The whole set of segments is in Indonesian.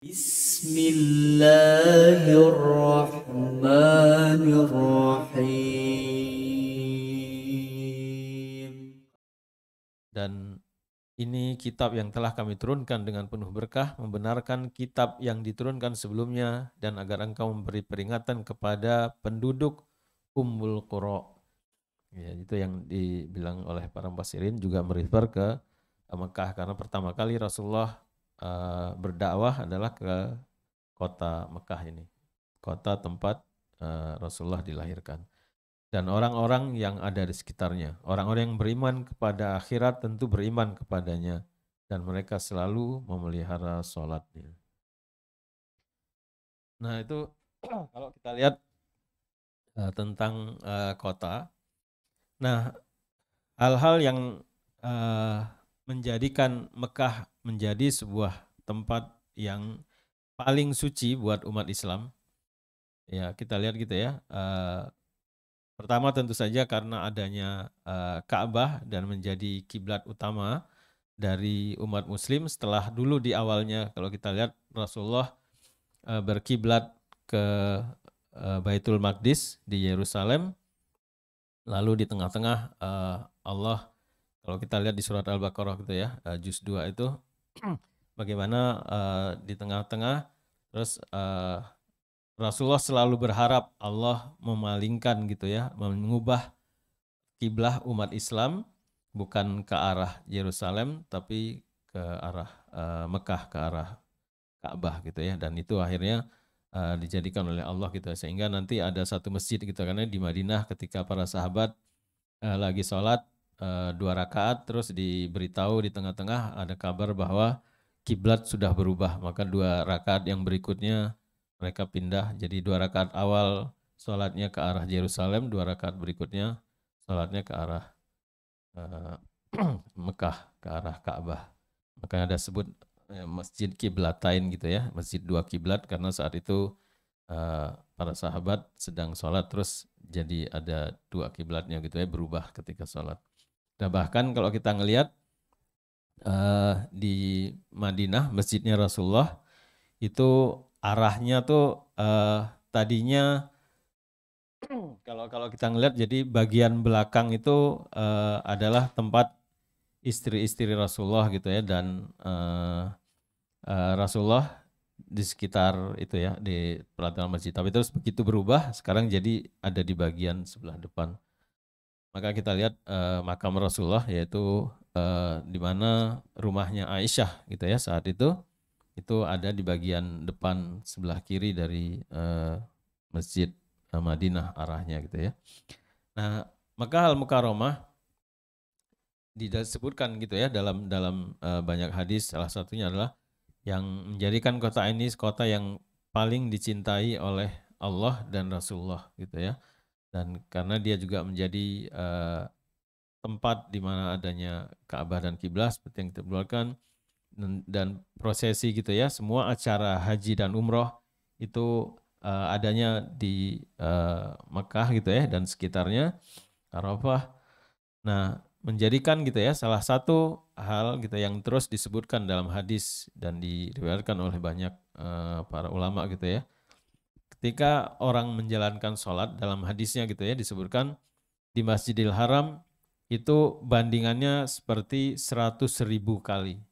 Bismillahirrahmanirrahim. Dan ini kitab yang telah kami turunkan dengan penuh berkah, membenarkan kitab yang diturunkan sebelumnya, dan agar engkau memberi peringatan kepada penduduk Ummul Qura. Ya, itu yang dibilang oleh para mufassirin, juga merefer ke Mekah, karena pertama kali Rasulullah berdakwah adalah ke kota Mekah ini, kota tempat Rasulullah dilahirkan. Dan orang-orang yang ada di sekitarnya. Orang-orang yang beriman kepada akhirat tentu beriman kepadanya. Dan mereka selalu memelihara sholatnya. Nah itu kalau kita lihat tentang kota. Nah hal-hal yang menjadikan Mekah menjadi sebuah tempat yang paling suci buat umat Islam. Ya kita lihat gitu ya. Pertama tentu saja karena adanya Ka'bah dan menjadi kiblat utama dari umat muslim. Setelah dulu di awalnya kalau kita lihat Rasulullah berkiblat ke Baitul Maqdis di Yerusalem, lalu di tengah-tengah Allah, kalau kita lihat di surat Al-Baqarah gitu ya, juz 2 itu bagaimana di tengah-tengah terus Rasulullah selalu berharap Allah memalingkan gitu ya, mengubah kiblah umat Islam bukan ke arah Yerusalem tapi ke arah Mekah, ke arah Ka'bah gitu ya, dan itu akhirnya dijadikan oleh Allah gitu, sehingga nanti ada satu masjid gitu, karena di Madinah ketika para sahabat lagi sholat 2 rakaat terus diberitahu di tengah-tengah ada kabar bahwa kiblat sudah berubah, maka 2 rakaat yang berikutnya mereka pindah, jadi 2 rakaat awal sholatnya ke arah Yerusalem, 2 rakaat berikutnya sholatnya ke arah eh, Mekah, ke arah Ka'bah. Makanya ada sebut masjid kiblatain gitu ya, masjid 2 kiblat, karena saat itu para sahabat sedang sholat terus jadi ada 2 kiblatnya gitu ya, berubah ketika sholat. Nah bahkan kalau kita ngelihat di Madinah masjidnya Rasulullah itu arahnya tuh tadinya kalau kalau kita ngelihat, jadi bagian belakang itu adalah tempat istri-istri Rasulullah gitu ya, dan Rasulullah di sekitar itu ya, di pelataran masjid. Tapi terus begitu berubah sekarang jadi ada di bagian sebelah depan. Maka kita lihat makam Rasulullah, yaitu di mana rumahnya Aisyah gitu ya saat itu ada di bagian depan sebelah kiri dari masjid Madinah arahnya gitu ya. Nah, maka Al-Mukarramah disebutkan gitu ya dalam dalam banyak hadis, salah satunya adalah yang menjadikan kota ini kota yang paling dicintai oleh Allah dan Rasulullah gitu ya. Dan karena dia juga menjadi tempat di mana adanya Ka'bah dan kiblat seperti yang kita keluarkan, dan prosesi gitu ya, semua acara haji dan umroh itu adanya di Mekah gitu ya dan sekitarnya, Arafah. Nah, menjadikan gitu ya salah satu hal gitu yang terus disebutkan dalam hadis dan diriwayatkan oleh banyak para ulama gitu ya. Ketika orang menjalankan sholat, dalam hadisnya gitu ya disebutkan di Masjidil Haram itu bandingannya seperti 100.000 kali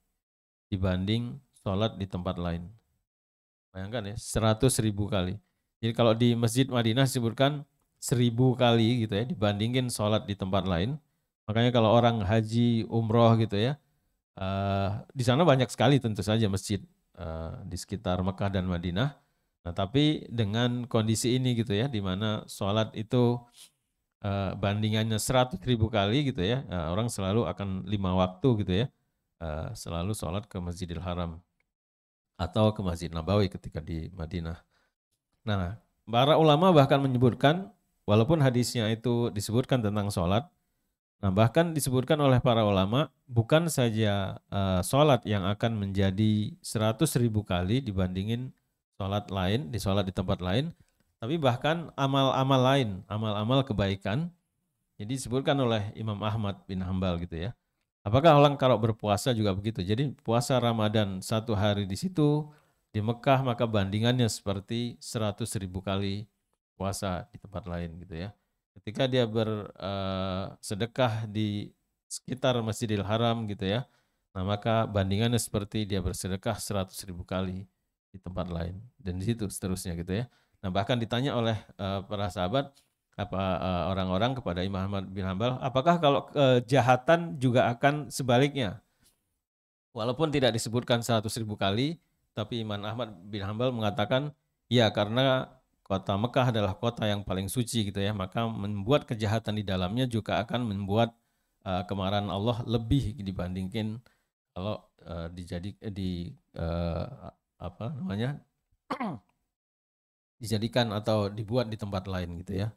dibanding sholat di tempat lain. Bayangkan ya, 100.000 kali. Jadi kalau di Masjid Madinah disebutkan 1.000 kali gitu ya dibandingin sholat di tempat lain. Makanya kalau orang haji umroh gitu ya, di sana banyak sekali tentu saja masjid di sekitar Mekah dan Madinah. Nah tapi dengan kondisi ini gitu ya, di mana sholat itu bandingannya 100.000 kali gitu ya, orang selalu akan 5 waktu gitu ya, selalu sholat ke Masjidil Haram atau ke Masjid Nabawi ketika di Madinah. Nah, para ulama bahkan menyebutkan, walaupun hadisnya itu disebutkan tentang sholat, nah bahkan disebutkan oleh para ulama, bukan saja sholat yang akan menjadi 100.000 kali dibandingin sholat lain, di sholat di tempat lain, tapi bahkan amal-amal lain, amal-amal kebaikan. Jadi disebutkan oleh Imam Ahmad bin Hambal gitu ya. Apakah orang kalau berpuasa juga begitu? Jadi puasa Ramadan 1 hari di situ Di Mekah maka bandingannya seperti 100.000 kali puasa di tempat lain gitu ya. Ketika dia bersedekah di sekitar Masjidil Haram gitu ya, nah maka bandingannya seperti dia bersedekah 100.000 kali di tempat lain. Dan di situ seterusnya gitu ya. Nah bahkan ditanya oleh para sahabat, orang-orang kepada Imam Ahmad bin Hambal, apakah kalau kejahatan juga akan sebaliknya? Walaupun tidak disebutkan 100.000 kali, tapi Imam Ahmad bin Hambal mengatakan, ya karena kota Mekah adalah kota yang paling suci gitu ya, maka membuat kejahatan di dalamnya juga akan membuat kemarahan Allah lebih dibandingkan kalau apa namanya dijadikan atau dibuat di tempat lain gitu ya.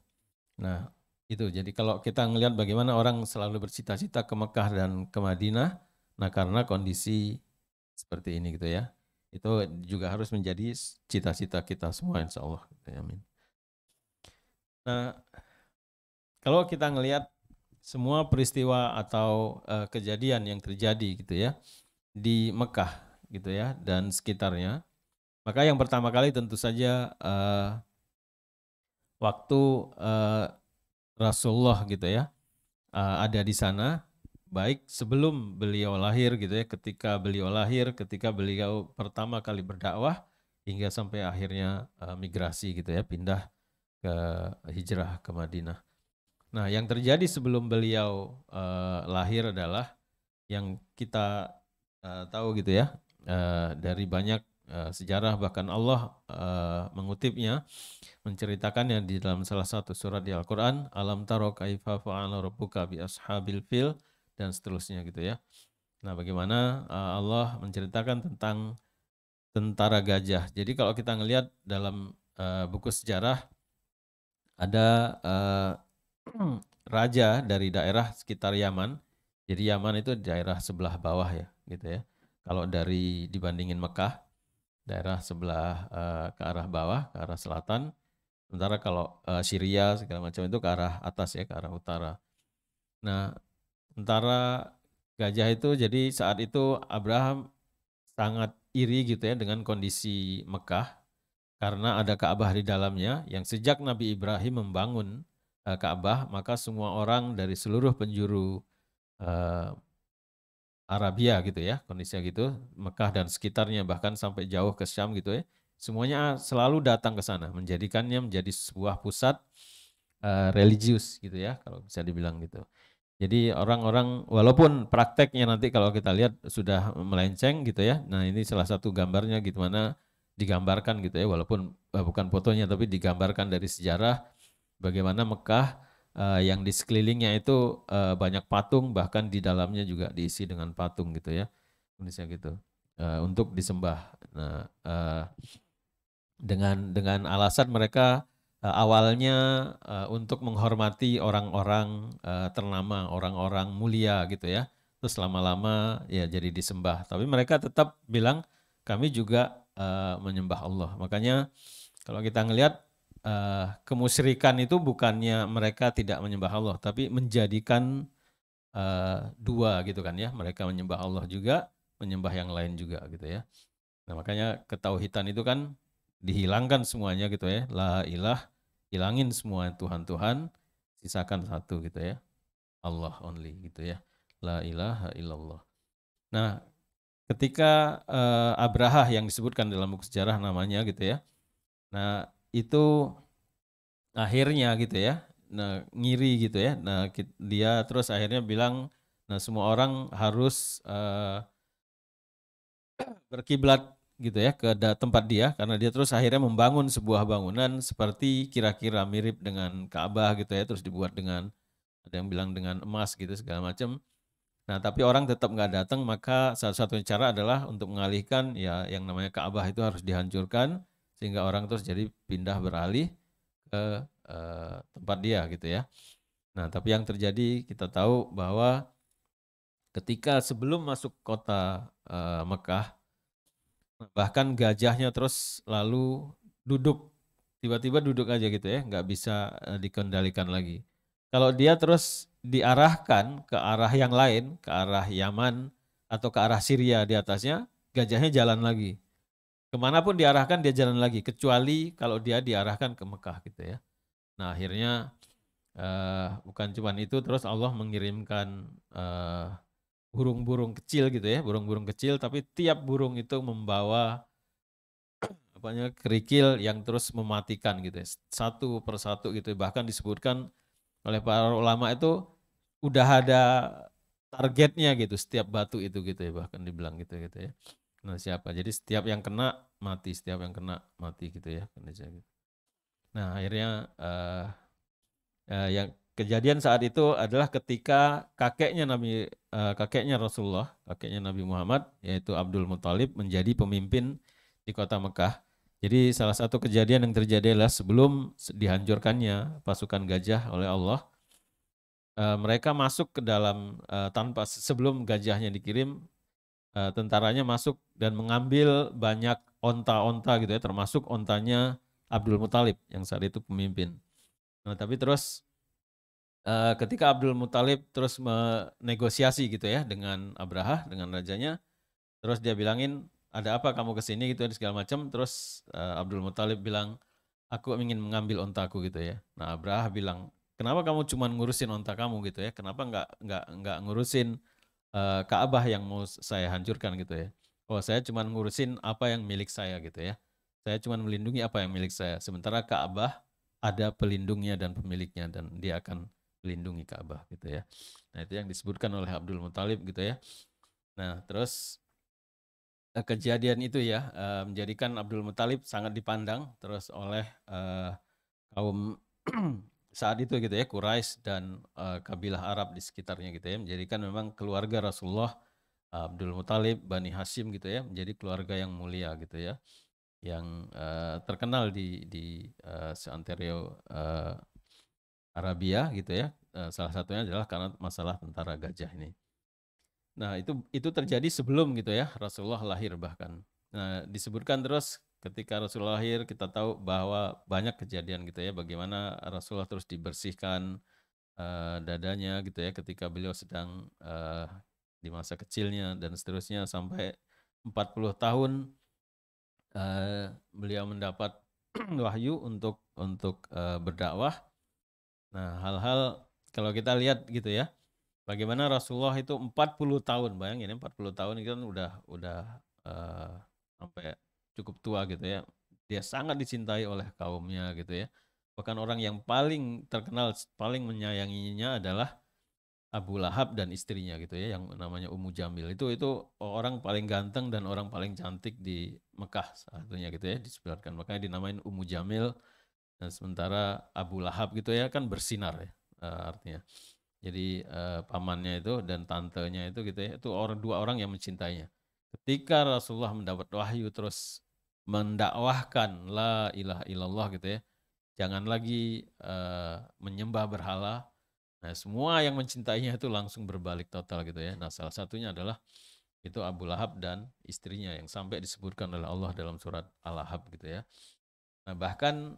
Nah itu jadi kalau kita ngelihat bagaimana orang selalu bercita-cita ke Mekah dan ke Madinah, nah karena kondisi seperti ini gitu ya. Itu juga harus menjadi cita-cita kita semua insya Allah. Amin. Nah kalau kita ngelihat semua peristiwa atau kejadian yang terjadi gitu ya di Mekah gitu ya dan sekitarnya, maka yang pertama kali tentu saja waktu Rasulullah gitu ya ada di sana, baik sebelum beliau lahir gitu ya, ketika beliau lahir, ketika beliau pertama kali berdakwah, hingga sampai akhirnya migrasi gitu ya, pindah ke hijrah ke Madinah. Nah, yang terjadi sebelum beliau lahir adalah yang kita tahu gitu ya, dari banyak sejarah bahkan Allah mengutipnya, menceritakannya di dalam salah satu surat di Al-Quran, Alam taro kaifa fa'ala rabbuka bi ashabil fil, dan seterusnya gitu ya. Nah bagaimana Allah menceritakan tentang tentara gajah. Jadi kalau kita ngelihat dalam buku sejarah, ada raja dari daerah sekitar Yaman. Jadi Yaman itu daerah sebelah bawah ya gitu ya. Kalau dari dibandingin Mekah, daerah sebelah ke arah bawah, ke arah selatan. Sementara kalau Syria segala macam itu ke arah atas ya, ke arah utara. Nah, tentara gajah itu jadi saat itu Abraham sangat iri gitu ya dengan kondisi Mekah karena ada Ka'bah di dalamnya yang sejak Nabi Ibrahim membangun Ka'bah, maka semua orang dari seluruh penjuru eh, Arabia gitu ya, kondisinya gitu, Mekah dan sekitarnya bahkan sampai jauh ke Syam gitu ya. Semuanya selalu datang ke sana, menjadikannya menjadi sebuah pusat religius gitu ya, kalau bisa dibilang gitu. Jadi orang-orang walaupun prakteknya nanti kalau kita lihat sudah melenceng gitu ya. Nah, ini salah satu gambarnya gimana digambarkan gitu ya, walaupun bukan fotonya tapi digambarkan dari sejarah bagaimana Mekah yang di sekelilingnya itu banyak patung, bahkan di dalamnya juga diisi dengan patung gitu ya. Indonesia gitu. Untuk disembah. Nah, dengan alasan mereka awalnya untuk menghormati orang-orang ternama, orang-orang mulia gitu ya. Terus lama-lama ya jadi disembah. Tapi mereka tetap bilang kami juga menyembah Allah. Makanya kalau kita ngelihat kemusyrikan itu bukannya mereka tidak menyembah Allah, tapi menjadikan dua gitu kan ya. Mereka menyembah Allah juga, menyembah yang lain juga gitu ya. Nah makanya ketauhidan itu kan dihilangkan semuanya gitu ya. La ilah, hilangin semua Tuhan-Tuhan, sisakan satu gitu ya. Allah only gitu ya. La ilaha illallah. Nah ketika Abraha yang disebutkan dalam buku sejarah namanya gitu ya. Nah itu akhirnya gitu ya. Nah ngiri gitu ya. Nah dia terus akhirnya bilang, nah semua orang harus berkiblat gitu ya ke tempat dia karena dia terus akhirnya membangun sebuah bangunan seperti kira-kira mirip dengan Ka'bah gitu ya, terus dibuat dengan ada yang bilang dengan emas gitu segala macam. Nah tapi orang tetap nggak datang, maka satu-satunya cara adalah untuk mengalihkan ya yang namanya Ka'bah itu harus dihancurkan sehingga orang terus jadi pindah beralih ke tempat dia gitu ya. Nah tapi yang terjadi kita tahu bahwa ketika sebelum masuk kota Mekah, bahkan gajahnya terus lalu duduk, tiba-tiba duduk aja gitu ya, nggak bisa dikendalikan lagi. Kalau dia terus diarahkan ke arah yang lain, ke arah Yaman atau ke arah Syria di atasnya, gajahnya jalan lagi. Kemanapun diarahkan dia jalan lagi, kecuali kalau dia diarahkan ke Mekah gitu ya. Nah akhirnya bukan cuma itu, terus Allah mengirimkan burung-burung kecil gitu ya, burung-burung kecil, tapi tiap burung itu membawa apanya kerikil yang terus mematikan gitu ya, satu persatu gitu. Bahkan disebutkan oleh para ulama itu udah ada targetnya gitu setiap batu itu gitu ya, bahkan dibilang gitu ya. Nah siapa? Jadi setiap yang kena mati, setiap yang kena mati gitu ya. Nah akhirnya yang kejadian saat itu adalah ketika kakeknya Rasulullah, kakeknya Nabi Muhammad, yaitu Abdul Muthalib menjadi pemimpin di kota Mekah. Jadi salah satu kejadian yang terjadi adalah sebelum dihancurkannya pasukan gajah oleh Allah, mereka masuk ke dalam tanpa sebelum gajahnya dikirim, tentaranya masuk dan mengambil banyak onta-onta gitu ya, termasuk ontanya Abdul Muthalib yang saat itu pemimpin. Nah, tapi terus ketika Abdul Muthalib terus menegosiasi gitu ya dengan Abraha, dengan rajanya, terus dia bilangin, ada apa kamu kesini gitu ya, segala macam. Terus Abdul Muthalib bilang, aku ingin mengambil ontaku gitu ya. Nah Abraha bilang, kenapa kamu cuma ngurusin onta kamu gitu ya? Kenapa nggak ngurusin Ka'bah yang mau saya hancurkan gitu ya? Oh saya cuma ngurusin apa yang milik saya gitu ya. Saya cuma melindungi apa yang milik saya. Sementara Ka'bah ada pelindungnya dan pemiliknya dan dia akan melindungi Ka'bah gitu ya. Nah itu yang disebutkan oleh Abdul Muthalib gitu ya. Nah terus kejadian itu ya menjadikan Abdul Muthalib sangat dipandang terus oleh kaum saat itu gitu ya, Quraisy dan kabilah Arab di sekitarnya gitu ya, menjadikan memang keluarga Rasulullah, Abdul Muthalib, Bani Hashim gitu ya, menjadi keluarga yang mulia gitu ya, yang terkenal di seantero Arabia gitu ya. Salah satunya adalah karena masalah tentara gajah ini. Nah, itu terjadi sebelum gitu ya, Rasulullah lahir bahkan. Nah, disebutkan terus ketika Rasulullah lahir, kita tahu bahwa banyak kejadian gitu ya, bagaimana Rasulullah terus dibersihkan dadanya gitu ya, ketika beliau sedang di masa kecilnya dan seterusnya sampai 40 tahun beliau mendapat wahyu untuk berdakwah. Nah, hal-hal kalau kita lihat gitu ya, bagaimana Rasulullah itu 40 tahun, bayangin ya 40 tahun itu kan udah sampai cukup tua gitu ya. Dia sangat dicintai oleh kaumnya gitu ya. Bahkan orang yang paling terkenal, paling menyayanginya adalah Abu Lahab dan istrinya gitu ya, yang namanya Ummu Jamil. Itu orang paling ganteng dan orang paling cantik di Mekah satunya gitu ya, disebarkan. Makanya dinamain Ummu Jamil. Dan sementara Abu Lahab gitu ya kan bersinar ya artinya. Jadi pamannya itu dan tantenya itu gitu ya, itu dua orang yang mencintainya. Ketika Rasulullah mendapat wahyu terus mendakwahkan la ilaha illallah gitu ya, jangan lagi menyembah berhala. Nah, semua yang mencintainya itu langsung berbalik total gitu ya. Nah, salah satunya adalah itu Abu Lahab dan istrinya yang sampai disebutkan oleh Allah dalam surat Al-Lahab gitu ya. Nah, bahkan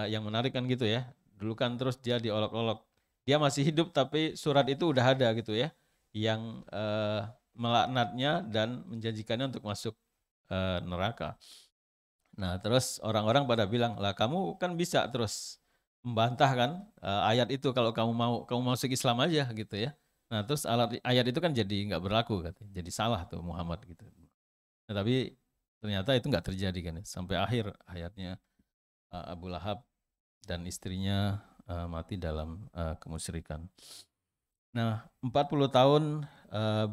yang menarik kan gitu ya. Dulu kan terus dia diolok-olok. Dia masih hidup tapi surat itu udah ada gitu ya. Yang melaknatnya dan menjanjikannya untuk masuk neraka. Nah, terus orang-orang pada bilang, "Lah kamu kan bisa terus membantah kan ayat itu kalau kamu masuk Islam aja gitu ya." Nah, terus ayat itu kan jadi nggak berlaku katanya. Jadi salah tuh Muhammad gitu. Nah, tapi ternyata itu nggak terjadi kan ya. Sampai akhir hayatnya Abu Lahab dan istrinya mati dalam kemusyrikan. Nah, 40 tahun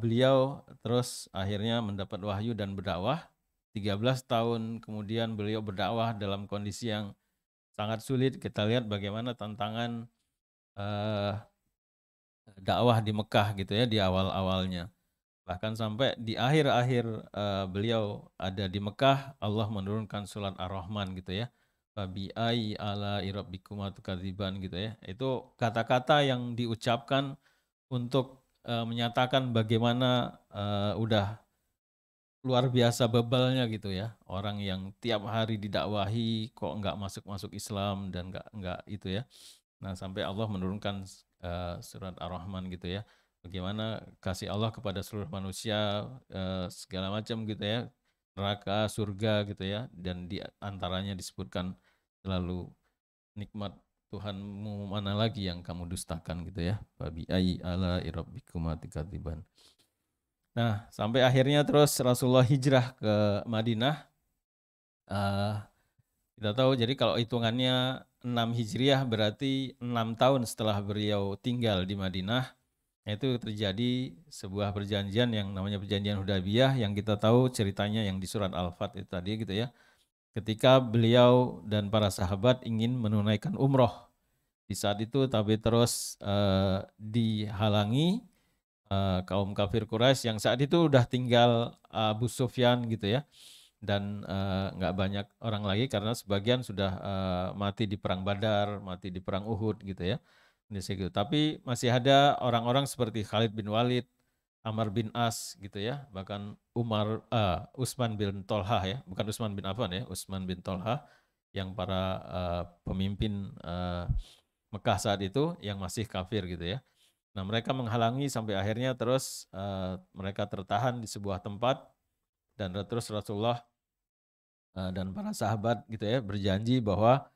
beliau terus akhirnya mendapat wahyu dan berdakwah. 13 tahun kemudian beliau berdakwah dalam kondisi yang sangat sulit. Kita lihat bagaimana tantangan dakwah di Mekah gitu ya di awal-awalnya. Bahkan sampai di akhir-akhir beliau ada di Mekah, Allah menurunkan surat Ar-Rahman gitu ya. Fabi ai ala rabbikuma tukadziban gitu ya. Itu kata-kata yang diucapkan untuk menyatakan bagaimana udah luar biasa bebalnya gitu ya. Orang yang tiap hari didakwahi kok nggak masuk-masuk Islam dan nggak itu ya. Nah, sampai Allah menurunkan surat Ar-Rahman gitu ya. Bagaimana kasih Allah kepada seluruh manusia segala macam gitu ya. neraka, surga gitu ya. Dan di antaranya disebutkan selalu nikmat Tuhanmu mana lagi yang kamu dustakan gitu ya. Babi ai ala rabbikuma tikatiban. Nah, sampai akhirnya terus Rasulullah hijrah ke Madinah. Eh, kita tahu jadi kalau hitungannya 6 Hijriah berarti 6 tahun setelah beliau tinggal di Madinah, itu terjadi sebuah perjanjian yang namanya perjanjian Hudaybiyah yang kita tahu ceritanya yang di surat Al-Fat itu tadi gitu ya. Ketika beliau dan para sahabat ingin menunaikan umroh. Di saat itu tapi terus dihalangi kaum kafir Quraisy yang saat itu udah tinggal Abu Sufyan gitu ya. Dan nggak banyak orang lagi karena sebagian sudah mati di perang Badar, mati di perang Uhud gitu ya. Tapi masih ada orang-orang seperti Khalid bin Walid, Amr bin As gitu ya, bahkan Utsman bin Tolhah ya, bukan Utsman bin Affan ya, Utsman bin Tolhah yang para pemimpin Mekah saat itu yang masih kafir gitu ya. Nah mereka menghalangi sampai akhirnya terus mereka tertahan di sebuah tempat dan terus Rasulullah dan para sahabat gitu ya berjanji bahwa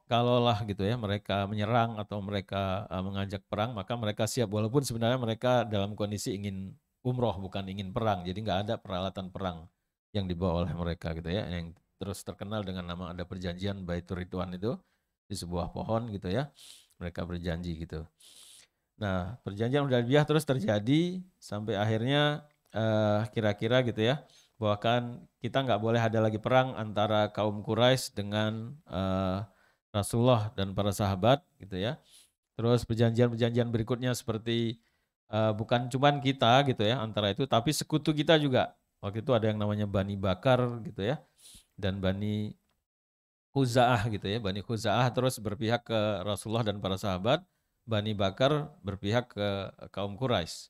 kalaulah gitu ya mereka menyerang atau mereka mengajak perang maka mereka siap walaupun sebenarnya mereka dalam kondisi ingin umroh bukan ingin perang jadi nggak ada peralatan perang yang dibawa oleh mereka gitu ya yang terus terkenal dengan nama ada perjanjian Baitur Ridwan itu di sebuah pohon gitu ya mereka berjanji gitu. Nah perjanjian Hudaybiyah terus terjadi sampai akhirnya kira-kira gitu ya bahkan kita nggak boleh ada lagi perang antara kaum Quraisy dengan Rasulullah dan para sahabat gitu ya. Terus perjanjian-perjanjian berikutnya seperti bukan cuman kita gitu ya antara itu, tapi sekutu kita juga. Waktu itu ada yang namanya Bani Bakar gitu ya dan Bani Khuza'ah gitu ya. Bani Khuza'ah terus berpihak ke Rasulullah dan para sahabat. Bani Bakar berpihak ke kaum Quraisy.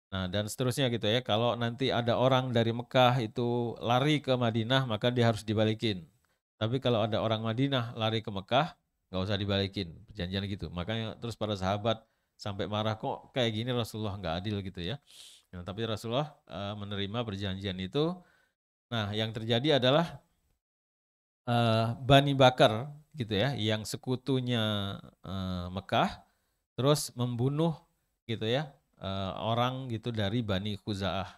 Nah, dan seterusnya gitu ya. Kalau nanti ada orang dari Mekah itu lari ke Madinah, maka dia harus dibalikin. Tapi kalau ada orang Madinah lari ke Mekah, nggak usah dibalikin. Perjanjian gitu. Makanya terus para sahabat sampai marah kok kayak gini Rasulullah nggak adil gitu ya. Nah, tapi Rasulullah menerima perjanjian itu. Nah, yang terjadi adalah Bani Bakar gitu ya, yang sekutunya Mekah, terus membunuh gitu ya orang gitu dari Bani Khuza'ah.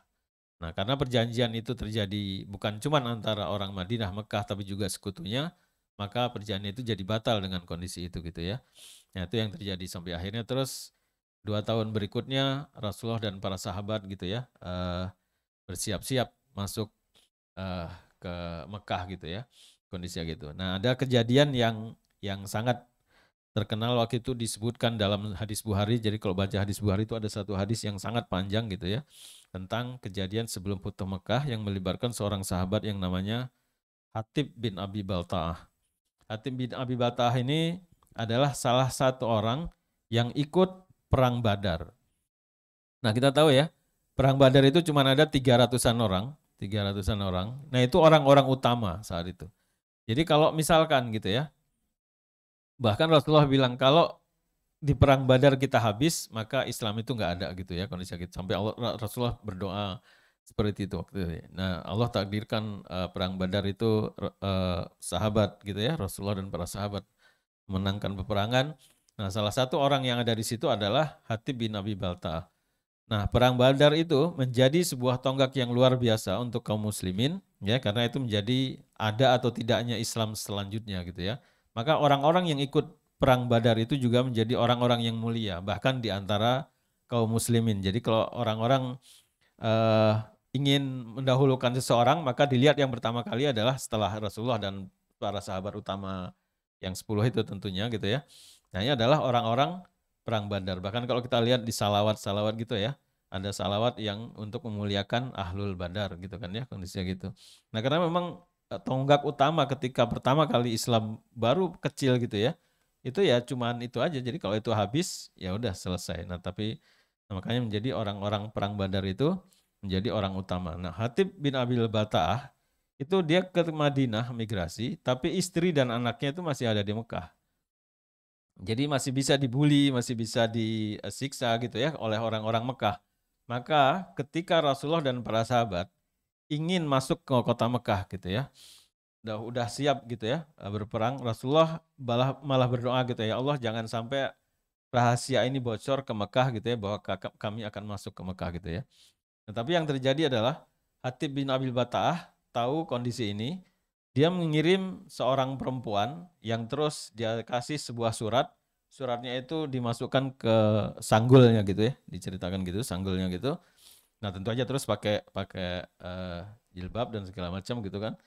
Nah, karena perjanjian itu terjadi bukan cuma antara orang Madinah, Mekah, tapi juga sekutunya, maka perjanjian itu jadi batal dengan kondisi itu gitu ya. Nah, itu yang terjadi sampai akhirnya terus 2 tahun berikutnya Rasulullah dan para sahabat gitu ya bersiap-siap masuk eh, ke Mekah gitu ya, kondisinya gitu. Nah, ada kejadian yang sangat terkenal waktu itu disebutkan dalam hadis Bukhari. Jadi kalau baca hadis Bukhari itu ada satu hadis yang sangat panjang gitu ya tentang kejadian sebelum Futuh Mekah yang melibatkan seorang sahabat yang namanya Hatib bin Abi Balta'ah. Hatib bin Abi Balta'ah ini adalah salah satu orang yang ikut perang Badar. Nah, kita tahu ya, perang Badar itu cuma ada 300-an orang, 300-an orang. Nah, itu orang-orang utama saat itu. Jadi kalau misalkan gitu ya, bahkan Rasulullah bilang kalau di perang Badar kita habis, maka Islam itu nggak ada gitu ya kondisi gitu. Sampai Rasulullah berdoa seperti itu waktu itu. Nah, Allah takdirkan perang Badar itu sahabat gitu ya, Rasulullah dan para sahabat menangkan peperangan. Nah, salah satu orang yang ada di situ adalah Hatib bin Abi Balta'ah. Nah, perang Badar itu menjadi sebuah tonggak yang luar biasa untuk kaum muslimin ya karena itu menjadi ada atau tidaknya Islam selanjutnya gitu ya. Maka orang-orang yang ikut perang Badar itu juga menjadi orang-orang yang mulia bahkan di antara kaum muslimin. Jadi kalau orang-orang eh, ingin mendahulukan seseorang maka dilihat yang pertama kali adalah setelah Rasulullah dan para sahabat utama yang 10 itu tentunya gitu ya. Nah, ini adalah orang-orang perang Badar. Bahkan kalau kita lihat di salawat-salawat gitu ya, ada salawat yang untuk memuliakan Ahlul Badar gitu kan ya, kondisinya gitu. Nah, karena memang tonggak utama ketika pertama kali Islam baru kecil gitu ya, itu ya cuman itu aja. Jadi kalau itu habis, ya udah selesai. Nah, tapi makanya menjadi orang-orang perang Badar itu menjadi orang utama. Nah, Hatib bin Abil Bata'ah itu dia ke Madinah migrasi, tapi istri dan anaknya itu masih ada di Mekah. Jadi masih bisa dibully, masih bisa disiksa gitu ya oleh orang-orang Mekah. Maka ketika Rasulullah dan para sahabat ingin masuk ke kota Mekah gitu ya. Udah siap gitu ya berperang. Rasulullah malah berdoa gitu ya, Allah jangan sampai rahasia ini bocor ke Mekah gitu ya, bahwa kami akan masuk ke Mekah gitu ya. Nah, tapi yang terjadi adalah Hatib bin Abil Bata'ah tahu kondisi ini, dia mengirim seorang perempuan yang terus dia kasih sebuah surat. Suratnya itu dimasukkan ke sanggulnya gitu ya, diceritakan gitu, sanggulnya gitu. Nah, tentu aja terus pakai pakai jilbab dan segala macam gitu kan.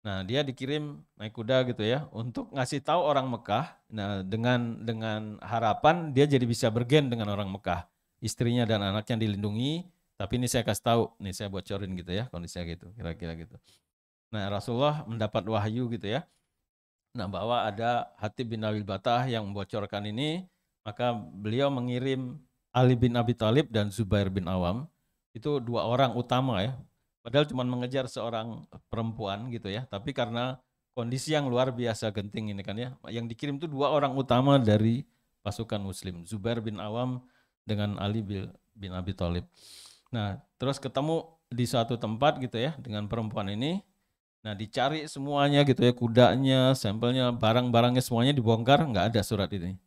Nah, dia dikirim naik kuda gitu ya untuk ngasih tahu orang Mekah. Nah, dengan harapan dia jadi bisa bergen dengan orang Mekah. Istrinya dan anaknya dilindungi, tapi ini saya kasih tahu, nih saya bocorin gitu ya, kondisinya gitu, kira-kira gitu. Nah, Rasulullah mendapat wahyu gitu ya. Nah, bahwa ada Hatib bin Abi Batah yang membocorkan ini, maka beliau mengirim Ali bin Abi Thalib dan Zubair bin Awam. Itu dua orang utama ya. Padahal cuma mengejar seorang perempuan gitu ya. Tapi karena kondisi yang luar biasa genting ini kan ya. Yang dikirim itu dua orang utama dari pasukan muslim. Zubair bin Awam dengan Ali bin Abi Thalib. Nah, terus ketemu di suatu tempat gitu ya dengan perempuan ini. Nah, dicari semuanya gitu ya, kudanya, sampelnya, barang-barangnya semuanya dibongkar, nggak ada surat ini.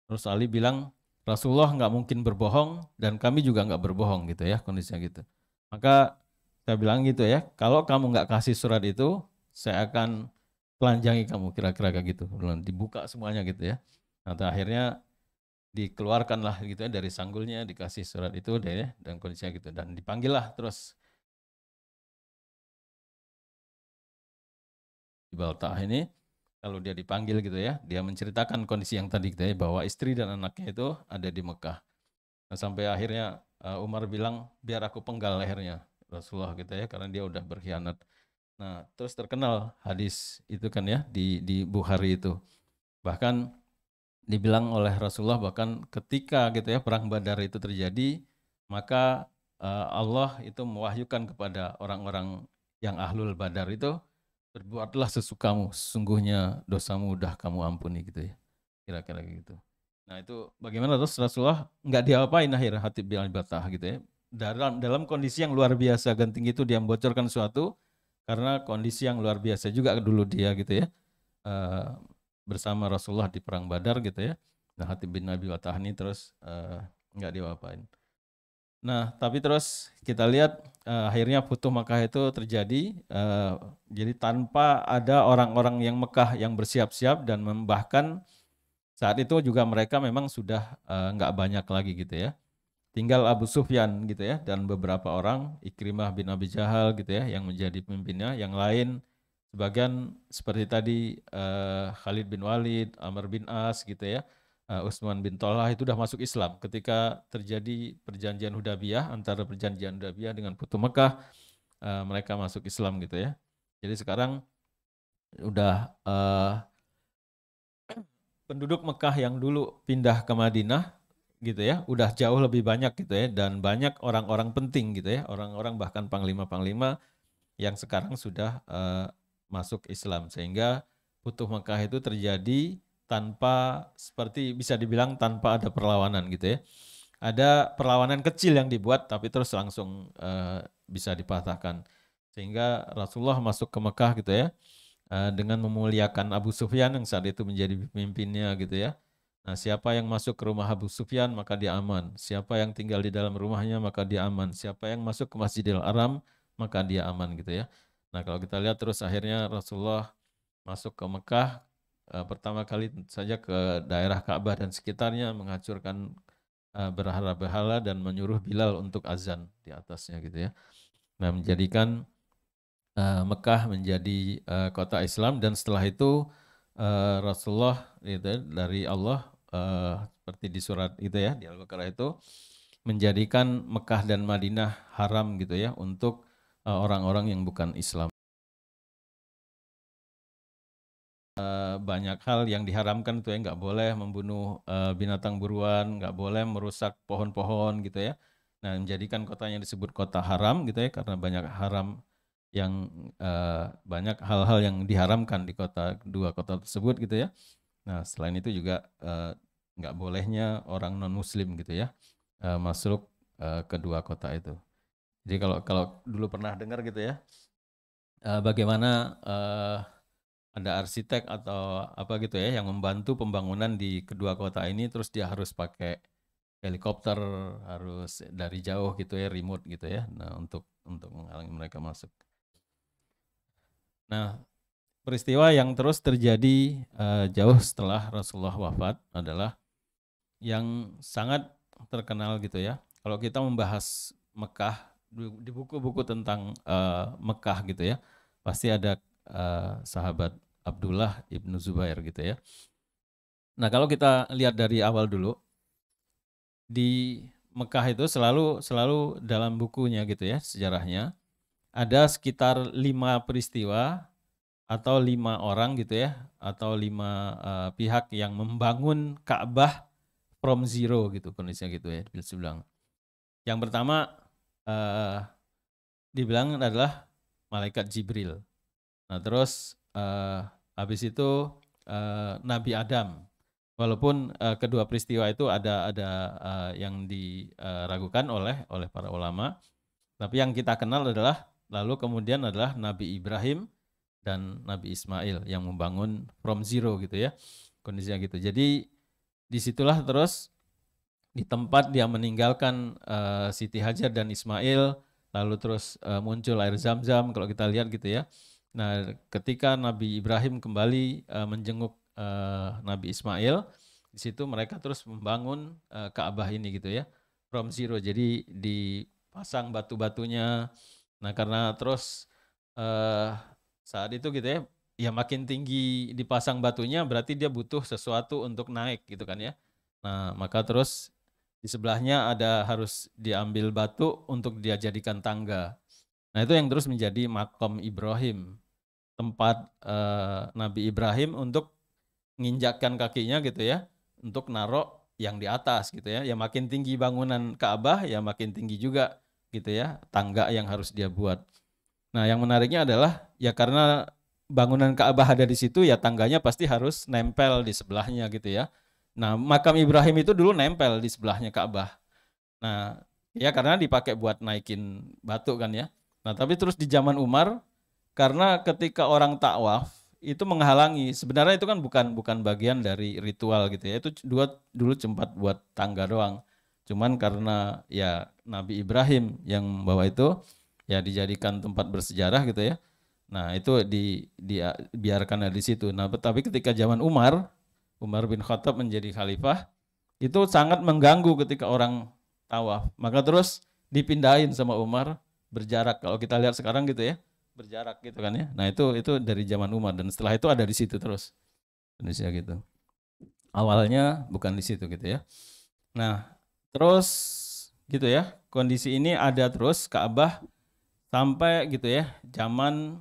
Terus Ali bilang, Rasulullah nggak mungkin berbohong dan kami juga nggak berbohong gitu ya, kondisinya gitu. Maka saya bilang gitu ya, kalau kamu nggak kasih surat itu, saya akan telanjangi kamu, kira-kira kayak gitu. Dibuka semuanya gitu ya. Nah, akhirnya dikeluarkanlah gitu ya dari sanggulnya, dikasih surat itu deh ya, dan kondisinya gitu. Dan dipanggillah terus di Baltah ini, kalau dia dipanggil gitu ya, dia menceritakan kondisi yang tadi gitu ya, bahwa istri dan anaknya itu ada di Mekah. Nah, sampai akhirnya Umar bilang, biar aku penggal lehernya Rasulullah gitu ya, karena dia udah berkhianat. Nah, terus terkenal hadis itu kan ya di Bukhari itu. Bahkan dibilang oleh Rasulullah, bahkan ketika gitu ya perang Badar itu terjadi, maka Allah itu mewahyukan kepada orang-orang yang ahlul Badar itu, berbuatlah sesukamu, sesungguhnya dosamu udah kamu ampuni gitu ya. Kira-kira gitu. Nah, itu bagaimana terus Rasulullah nggak diapain akhirnya Hatib bin Al-Batah gitu ya. Dalam kondisi yang luar biasa genting itu dia membocorkan sesuatu karena kondisi yang luar biasa juga dulu dia gitu ya. eh, Bersama Rasulullah di perang Badar gitu ya. Nah, Hatib bin Abi Batah ini terus nggak diapain. Nah, tapi terus kita lihat akhirnya Futuh Makkah itu terjadi. Jadi tanpa ada orang-orang yang Mekah yang bersiap-siap dan bahkan saat itu juga mereka memang sudah nggak banyak lagi gitu ya. Tinggal Abu Sufyan gitu ya dan beberapa orang, Ikrimah bin Abi Jahal gitu ya yang menjadi pemimpinnya. Yang lain sebagian seperti tadi Khalid bin Walid, Amr bin As gitu ya. Utsman bin Talha itu sudah masuk Islam ketika terjadi perjanjian Hudaybiyah, antara perjanjian Hudaybiyah dengan Futuh Mekah, mereka masuk Islam gitu ya. Jadi sekarang udah penduduk Mekah yang dulu pindah ke Madinah gitu ya, udah jauh lebih banyak gitu ya, dan banyak orang-orang penting gitu ya, orang-orang bahkan panglima-panglima yang sekarang sudah masuk Islam, sehingga Futuh Mekah itu terjadi tanpa, seperti bisa dibilang tanpa ada perlawanan gitu ya. Ada perlawanan kecil yang dibuat tapi terus langsung bisa dipatahkan, sehingga Rasulullah masuk ke Mekah gitu ya, dengan memuliakan Abu Sufyan yang saat itu menjadi pemimpinnya gitu ya. Nah, siapa yang masuk ke rumah Abu Sufyan maka dia aman. Siapa yang tinggal di dalam rumahnya maka dia aman. Siapa yang masuk ke Masjidil Haram maka dia aman gitu ya. Nah, kalau kita lihat terus akhirnya Rasulullah masuk ke Mekah, pertama kali tentu saja ke daerah Ka'bah dan sekitarnya, menghancurkan berhala-berhala dan menyuruh Bilal untuk azan di atasnya gitu ya. Nah, menjadikan Mekah menjadi kota Islam, dan setelah itu Rasulullah gitu ya, dari Allah seperti di surat itu ya di Al-Baqarah itu, menjadikan Mekah dan Madinah haram gitu ya untuk orang-orang yang bukan Islam. Banyak hal yang diharamkan itu ya, nggak boleh membunuh binatang buruan, nggak boleh merusak pohon-pohon gitu ya. Nah, menjadikan kotanya disebut kota haram gitu ya, karena banyak haram yang banyak hal-hal yang diharamkan di dua kota tersebut gitu ya. Nah, selain itu juga nggak bolehnya orang non-Muslim gitu ya masuk kedua kota itu. Jadi kalau dulu pernah dengar gitu ya, bagaimana ada arsitek atau apa gitu ya yang membantu pembangunan di kedua kota ini, terus dia harus pakai helikopter, harus dari jauh gitu ya, remote gitu ya. Nah, untuk menghalangi mereka masuk. Nah, peristiwa yang terus terjadi jauh setelah Rasulullah wafat adalah yang sangat terkenal gitu ya. Kalau kita membahas Mekah di buku-buku tentang Mekah gitu ya, pasti ada sahabat Abdullah ibnu Zubair gitu ya. Nah, kalau kita lihat dari awal dulu, di Mekah itu selalu dalam bukunya gitu ya, sejarahnya ada sekitar 5 peristiwa atau 5 orang gitu ya, atau 5 pihak yang membangun Ka'bah from zero gitu, kondisinya gitu ya, bisa dibilang. Yang pertama dibilang adalah malaikat Jibril. Nah, terus habis itu Nabi Adam. Walaupun kedua peristiwa itu ada yang diragukan oleh para ulama, tapi yang kita kenal adalah lalu kemudian adalah Nabi Ibrahim dan Nabi Ismail yang membangun from zero gitu ya, kondisinya gitu. Jadi disitulah terus di tempat dia meninggalkan Siti Hajar dan Ismail, lalu terus muncul air Zam-Zam kalau kita lihat gitu ya. Nah, ketika Nabi Ibrahim kembali menjenguk Nabi Ismail, di situ mereka terus membangun Ka'bah ini gitu ya, from zero. Jadi dipasang batu-batunya. Nah, karena terus saat itu gitu ya makin tinggi dipasang batunya berarti dia butuh sesuatu untuk naik gitu kan ya. Nah, maka terus di sebelahnya harus diambil batu untuk dia jadikan tangga. Nah, itu yang terus menjadi makom Ibrahim, tempat Nabi Ibrahim untuk menginjakkan kakinya gitu ya, untuk narok yang di atas gitu ya. Ya makin tinggi bangunan Ka'bah, ya makin tinggi juga gitu ya tangga yang harus dia buat. Nah, yang menariknya adalah ya karena bangunan Ka'bah ada di situ, ya tangganya pasti harus nempel di sebelahnya gitu ya. Nah, makam Ibrahim itu dulu nempel di sebelahnya Ka'bah. Nah, ya karena dipakai buat naikin batu kan ya. Nah, tapi terus di zaman Umar, karena ketika orang takwaf itu menghalangi, sebenarnya itu kan bukan bagian dari ritual gitu ya. Itu dulu sempat buat tangga doang. Cuman karena ya Nabi Ibrahim yang membawa itu, ya dijadikan tempat bersejarah gitu ya. Nah, itu dibiarkan di situ. Nah, tapi ketika zaman Umar bin Khattab menjadi khalifah, itu sangat mengganggu ketika orang tawaf. Maka terus dipindahin sama Umar berjarak. Kalau kita lihat sekarang gitu ya, berjarak gitu kan ya. Nah, itu dari zaman Umar dan setelah itu ada di situ terus. Indonesia gitu. Awalnya bukan di situ gitu ya. Nah, terus gitu ya. Kondisi ini ada terus Ka'bah sampai gitu ya, zaman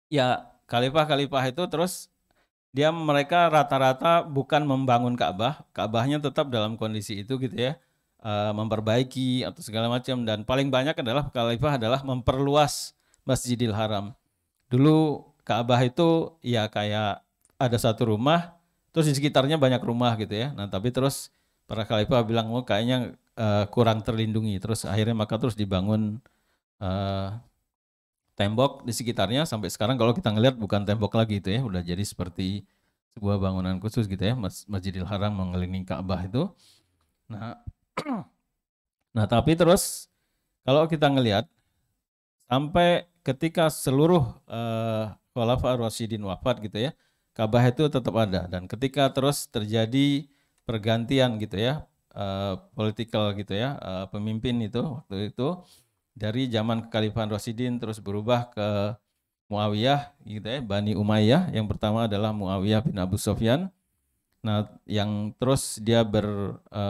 ya khalifah-khalifah itu terus mereka rata-rata bukan membangun Ka'bah, Ka'bahnya tetap dalam kondisi itu gitu ya, memperbaiki atau segala macam, dan paling banyak adalah khalifah adalah memperluas Masjidil Haram. Dulu Ka'bah itu ya kayak ada satu rumah, terus di sekitarnya banyak rumah gitu ya. Nah, tapi terus para khalifah bilang kayaknya kurang terlindungi, terus akhirnya maka terus dibangun tembok di sekitarnya. Sampai sekarang kalau kita ngelihat bukan tembok lagi itu ya, udah jadi seperti sebuah bangunan khusus gitu ya, Masjidil Haram mengelilingi Ka'bah itu. Nah, nah tapi terus kalau kita ngelihat sampai ketika seluruh Khulafaur Rasyidin wafat gitu ya, Ka'bah itu tetap ada. Dan ketika terus terjadi pergantian gitu ya, political gitu ya, pemimpin itu waktu itu dari zaman kekhalifahan Rasyidin terus berubah ke Muawiyah gitu ya, Bani Umayyah. Yang pertama adalah Muawiyah bin Abu Sufyan. Nah, yang terus dia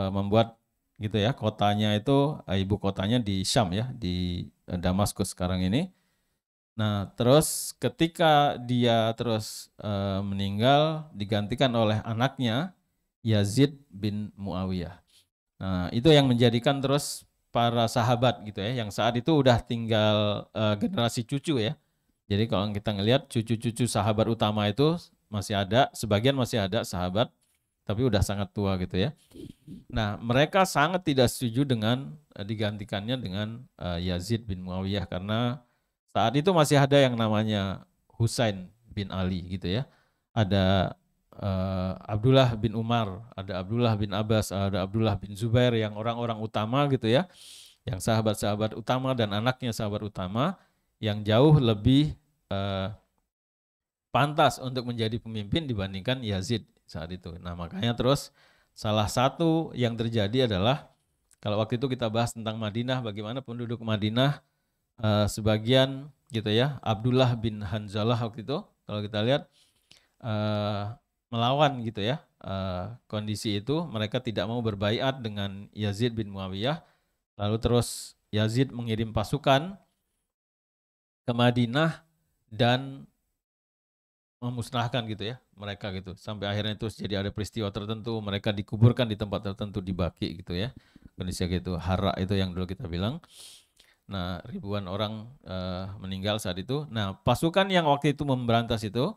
membuat gitu ya, kotanya itu ibu kotanya di Syam ya, di Damaskus sekarang ini. Nah, terus ketika dia terus meninggal, digantikan oleh anaknya Yazid bin Muawiyah. Nah, itu yang menjadikan terus para sahabat gitu ya, yang saat itu udah tinggal generasi cucu ya. Jadi kalau kita ngelihat cucu-cucu sahabat utama itu masih ada, sebagian masih ada sahabat. tapi udah sangat tua gitu ya. Nah, mereka sangat tidak setuju dengan digantikannya dengan Yazid bin Muawiyah karena saat itu masih ada yang namanya Husain bin Ali gitu ya. Ada Abdullah bin Umar, ada Abdullah bin Abbas, ada Abdullah bin Zubair yang orang-orang utama gitu ya, yang sahabat-sahabat utama dan anaknya sahabat utama yang jauh lebih pantas untuk menjadi pemimpin dibandingkan Yazid saat itu. Nah, makanya terus salah satu yang terjadi adalah kalau waktu itu kita bahas tentang Madinah, bagaimana penduduk Madinah sebagian gitu ya, Abdullah bin Hanzalah waktu itu kalau kita lihat melawan gitu ya kondisi itu, mereka tidak mau berbaiat dengan Yazid bin Muawiyah. Lalu terus Yazid mengirim pasukan ke Madinah dan memusnahkan gitu ya mereka gitu, sampai akhirnya itu jadi ada peristiwa tertentu, mereka dikuburkan di tempat tertentu di Baqi gitu ya, kondisi gitu, Hara itu yang dulu kita bilang. Nah, ribuan orang meninggal saat itu. Nah, pasukan yang waktu itu memberantas itu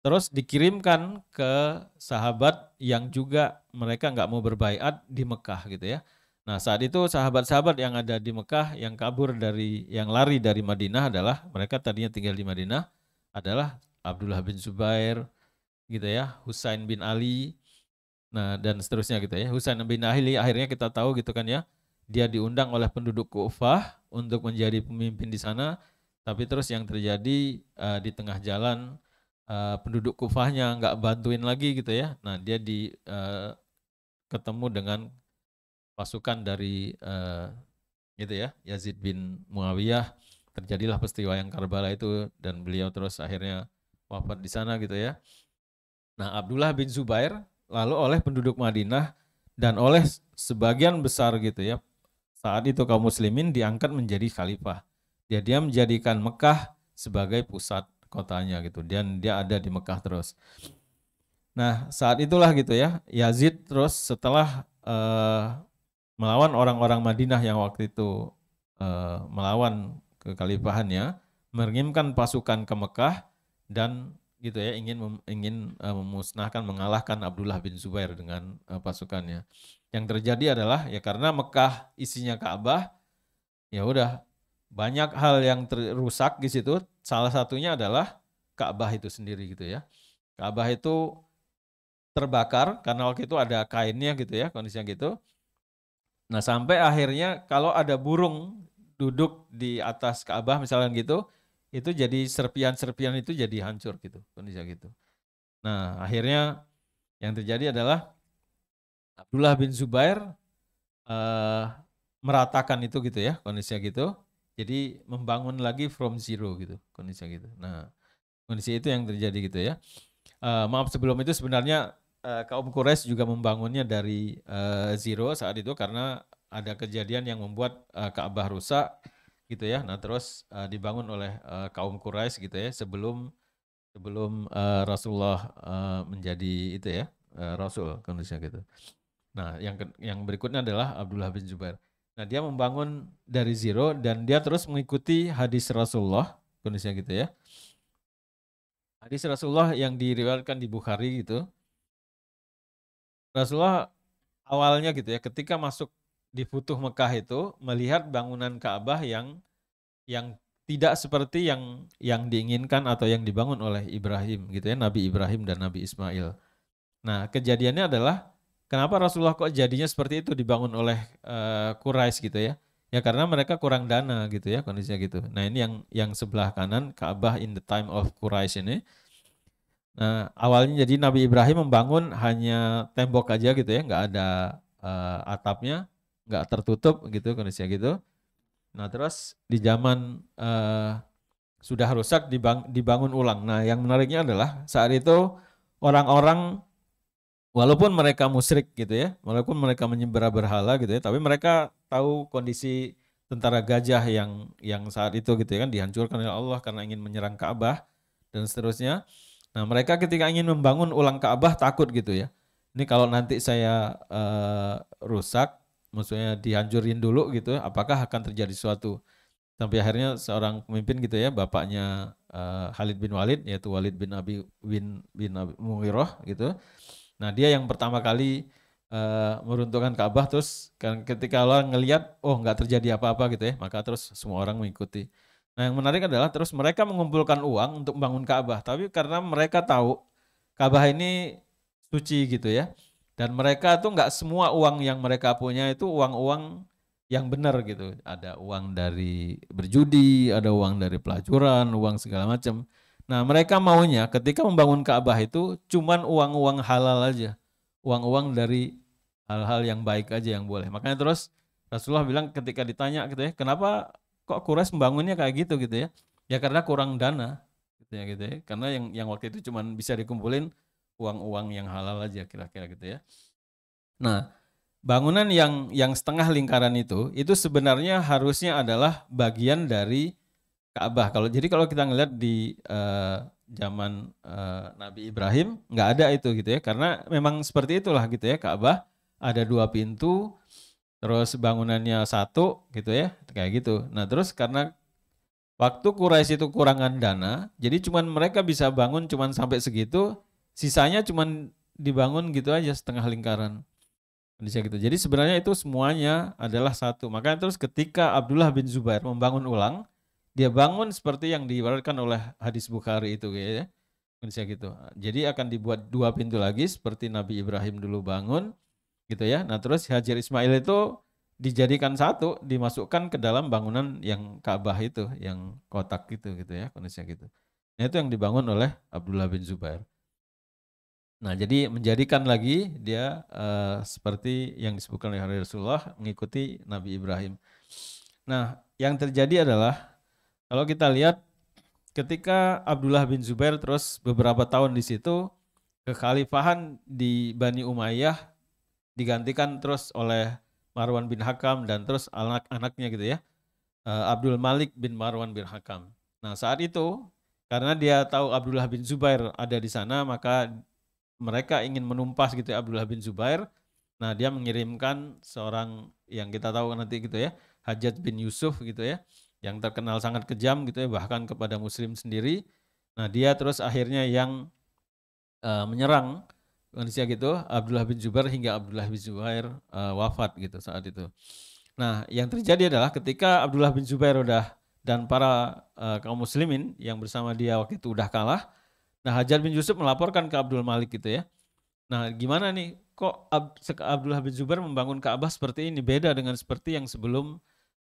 terus dikirimkan ke sahabat yang juga mereka nggak mau berbaiat di Mekah gitu ya. Nah, saat itu sahabat-sahabat yang ada di Mekah yang kabur dari, yang lari dari Madinah adalah mereka tadinya tinggal di Madinah adalah Abdullah bin Zubair gitu ya, Husain bin Ali, nah dan seterusnya gitu ya. Husain bin Ali akhirnya kita tahu gitu kan ya, dia diundang oleh penduduk Kufah untuk menjadi pemimpin di sana, tapi terus yang terjadi di tengah jalan penduduk Kufahnya nggak bantuin lagi gitu ya. Nah, dia ketemu dengan pasukan dari gitu ya, Yazid bin Muawiyah, terjadilah peristiwa yang Karbala itu dan beliau terus akhirnya wafat di sana gitu ya. Nah, Abdullah bin Zubair lalu oleh penduduk Madinah dan oleh sebagian besar gitu ya, saat itu kaum muslimin diangkat menjadi khalifah. Dia menjadikan Mekah sebagai pusat kotanya gitu, dan dia ada di Mekah terus. Nah, saat itulah gitu ya, Yazid terus setelah melawan orang-orang Madinah yang waktu itu melawan kekhalifahannya, mengirimkan pasukan ke Mekah dan gitu ya, ingin memusnahkan, mengalahkan Abdullah bin Zubair dengan pasukannya. Yang terjadi adalah ya karena Mekah isinya Ka'bah, ya udah banyak hal yang rusak di situ. Salah satunya adalah Ka'bah itu sendiri gitu ya. Ka'bah itu terbakar karena waktu itu ada kainnya gitu ya, kondisinya gitu. Nah, sampai akhirnya kalau ada burung duduk di atas Ka'bah misalnya gitu, itu jadi serpian-serpian itu jadi hancur gitu, kondisinya gitu. Nah, akhirnya yang terjadi adalah Abdullah bin Zubair meratakan itu gitu ya, kondisinya gitu. Jadi membangun lagi from zero gitu, kondisinya gitu. Nah, kondisi itu yang terjadi gitu ya. Maaf sebelum itu sebenarnya kaum Quraisy juga membangunnya dari zero saat itu karena ada kejadian yang membuat Ka'bah rusak gitu ya. Nah, terus dibangun oleh kaum Quraisy gitu ya sebelum Rasulullah menjadi itu ya, Rasul, kondisinya gitu. Nah, yang berikutnya adalah Abdullah bin Zubair. Nah, dia membangun dari zero dan dia terus mengikuti hadis Rasulullah, kondisinya gitu ya. Hadis Rasulullah yang diriwayatkan di Bukhari gitu. Rasulullah awalnya gitu ya, ketika masuk di Futuh Mekah itu melihat bangunan Ka'bah yang tidak seperti yang diinginkan atau yang dibangun oleh Ibrahim gitu ya, Nabi Ibrahim dan Nabi Ismail. Nah, kejadiannya adalah kenapa Rasulullah kok jadinya seperti itu dibangun oleh Quraisy gitu ya? Ya karena mereka kurang dana gitu ya, kondisinya gitu. Nah, ini yang sebelah kanan Ka'bah in the time of Quraisy ini. Nah, awalnya jadi Nabi Ibrahim membangun hanya tembok aja gitu ya, nggak ada atapnya, nggak tertutup gitu, kondisinya gitu. Nah, terus di zaman sudah rusak dibangun ulang. Nah, yang menariknya adalah saat itu orang-orang walaupun mereka musyrik gitu ya, walaupun mereka menyembah berhala gitu ya, tapi mereka tahu kondisi tentara gajah yang saat itu gitu ya kan dihancurkan oleh Allah karena ingin menyerang Ka'bah dan seterusnya. Nah, mereka ketika ingin membangun ulang Ka'bah takut gitu ya. Ini kalau nanti saya rusak, maksudnya dihancurin dulu gitu, apakah akan terjadi sesuatu? Sampai akhirnya seorang pemimpin gitu ya, bapaknya Khalid bin Walid, yaitu Walid bin Abi Mughirah gitu. Nah, dia yang pertama kali meruntuhkan Ka'bah, terus ketika orang ngelihat oh nggak terjadi apa-apa gitu ya, maka terus semua orang mengikuti. Nah, yang menarik adalah terus mereka mengumpulkan uang untuk membangun Ka'bah, tapi karena mereka tahu Ka'bah ini suci gitu ya. Dan mereka tuh nggak semua uang yang mereka punya itu uang-uang yang benar gitu. Ada uang dari berjudi, ada uang dari pelacuran, uang segala macam. Nah, mereka maunya ketika membangun Ka'bah itu cuman uang-uang halal aja. Uang-uang dari hal-hal yang baik aja yang boleh. Makanya terus Rasulullah bilang ketika ditanya gitu ya, kenapa kok Quraisy membangunnya kayak gitu ya? Ya karena kurang dana gitu ya. Karena yang waktu itu cuman bisa dikumpulin uang-uang yang halal aja kira-kira gitu ya. Nah, bangunan yang setengah lingkaran itu sebenarnya harusnya adalah bagian dari Ka'bah. Kalau kita ngelihat di zaman Nabi Ibrahim nggak ada itu gitu ya, karena memang seperti itulah gitu ya, Ka'bah ada 2 pintu, terus bangunannya satu gitu ya, kayak gitu. Nah terus karena waktu Quraisy itu kurangan dana, jadi cuman mereka bisa bangun cuman sampai segitu, sisanya cuman dibangun gitu aja setengah lingkaran. Bisa gitu. Jadi sebenarnya itu semuanya adalah satu. Makanya terus ketika Abdullah bin Zubair membangun ulang, dia bangun seperti yang diibaratkan oleh hadis Bukhari itu ya. Bisa gitu. Jadi akan dibuat 2 pintu lagi seperti Nabi Ibrahim dulu bangun gitu ya. Nah, terus Hajar Ismail itu dijadikan satu, dimasukkan ke dalam bangunan yang Ka'bah itu, yang kotak gitu ya, kondisinya gitu. Nah, itu yang dibangun oleh Abdullah bin Zubair. Nah, jadi menjadikan lagi dia seperti yang disebutkan oleh Rasulullah mengikuti Nabi Ibrahim. Nah, yang terjadi adalah kalau kita lihat ketika Abdullah bin Zubair terus beberapa tahun di situ, kekhalifahan di Bani Umayyah digantikan terus oleh Marwan bin Hakam dan terus anak-anaknya gitu ya, Abdul Malik bin Marwan bin Hakam. Nah, saat itu karena dia tahu Abdullah bin Zubair ada di sana, maka mereka ingin menumpas gitu ya Abdullah bin Zubair. Nah, dia mengirimkan seorang yang kita tahu nanti gitu ya, Hajjaj bin Yusuf gitu ya, yang terkenal sangat kejam gitu ya, bahkan kepada muslim sendiri. Nah, dia terus akhirnya yang menyerang manusia gitu, Abdullah bin Zubair hingga Abdullah bin Zubair wafat gitu saat itu. Nah, yang terjadi adalah ketika Abdullah bin Zubair dan para kaum muslimin yang bersama dia waktu itu udah kalah. Nah, Hajar bin Yusuf melaporkan ke Abdul Malik gitu ya. Nah, gimana nih? Kok Abdullah bin Zubair membangun Ka'bah seperti ini, beda dengan seperti yang sebelum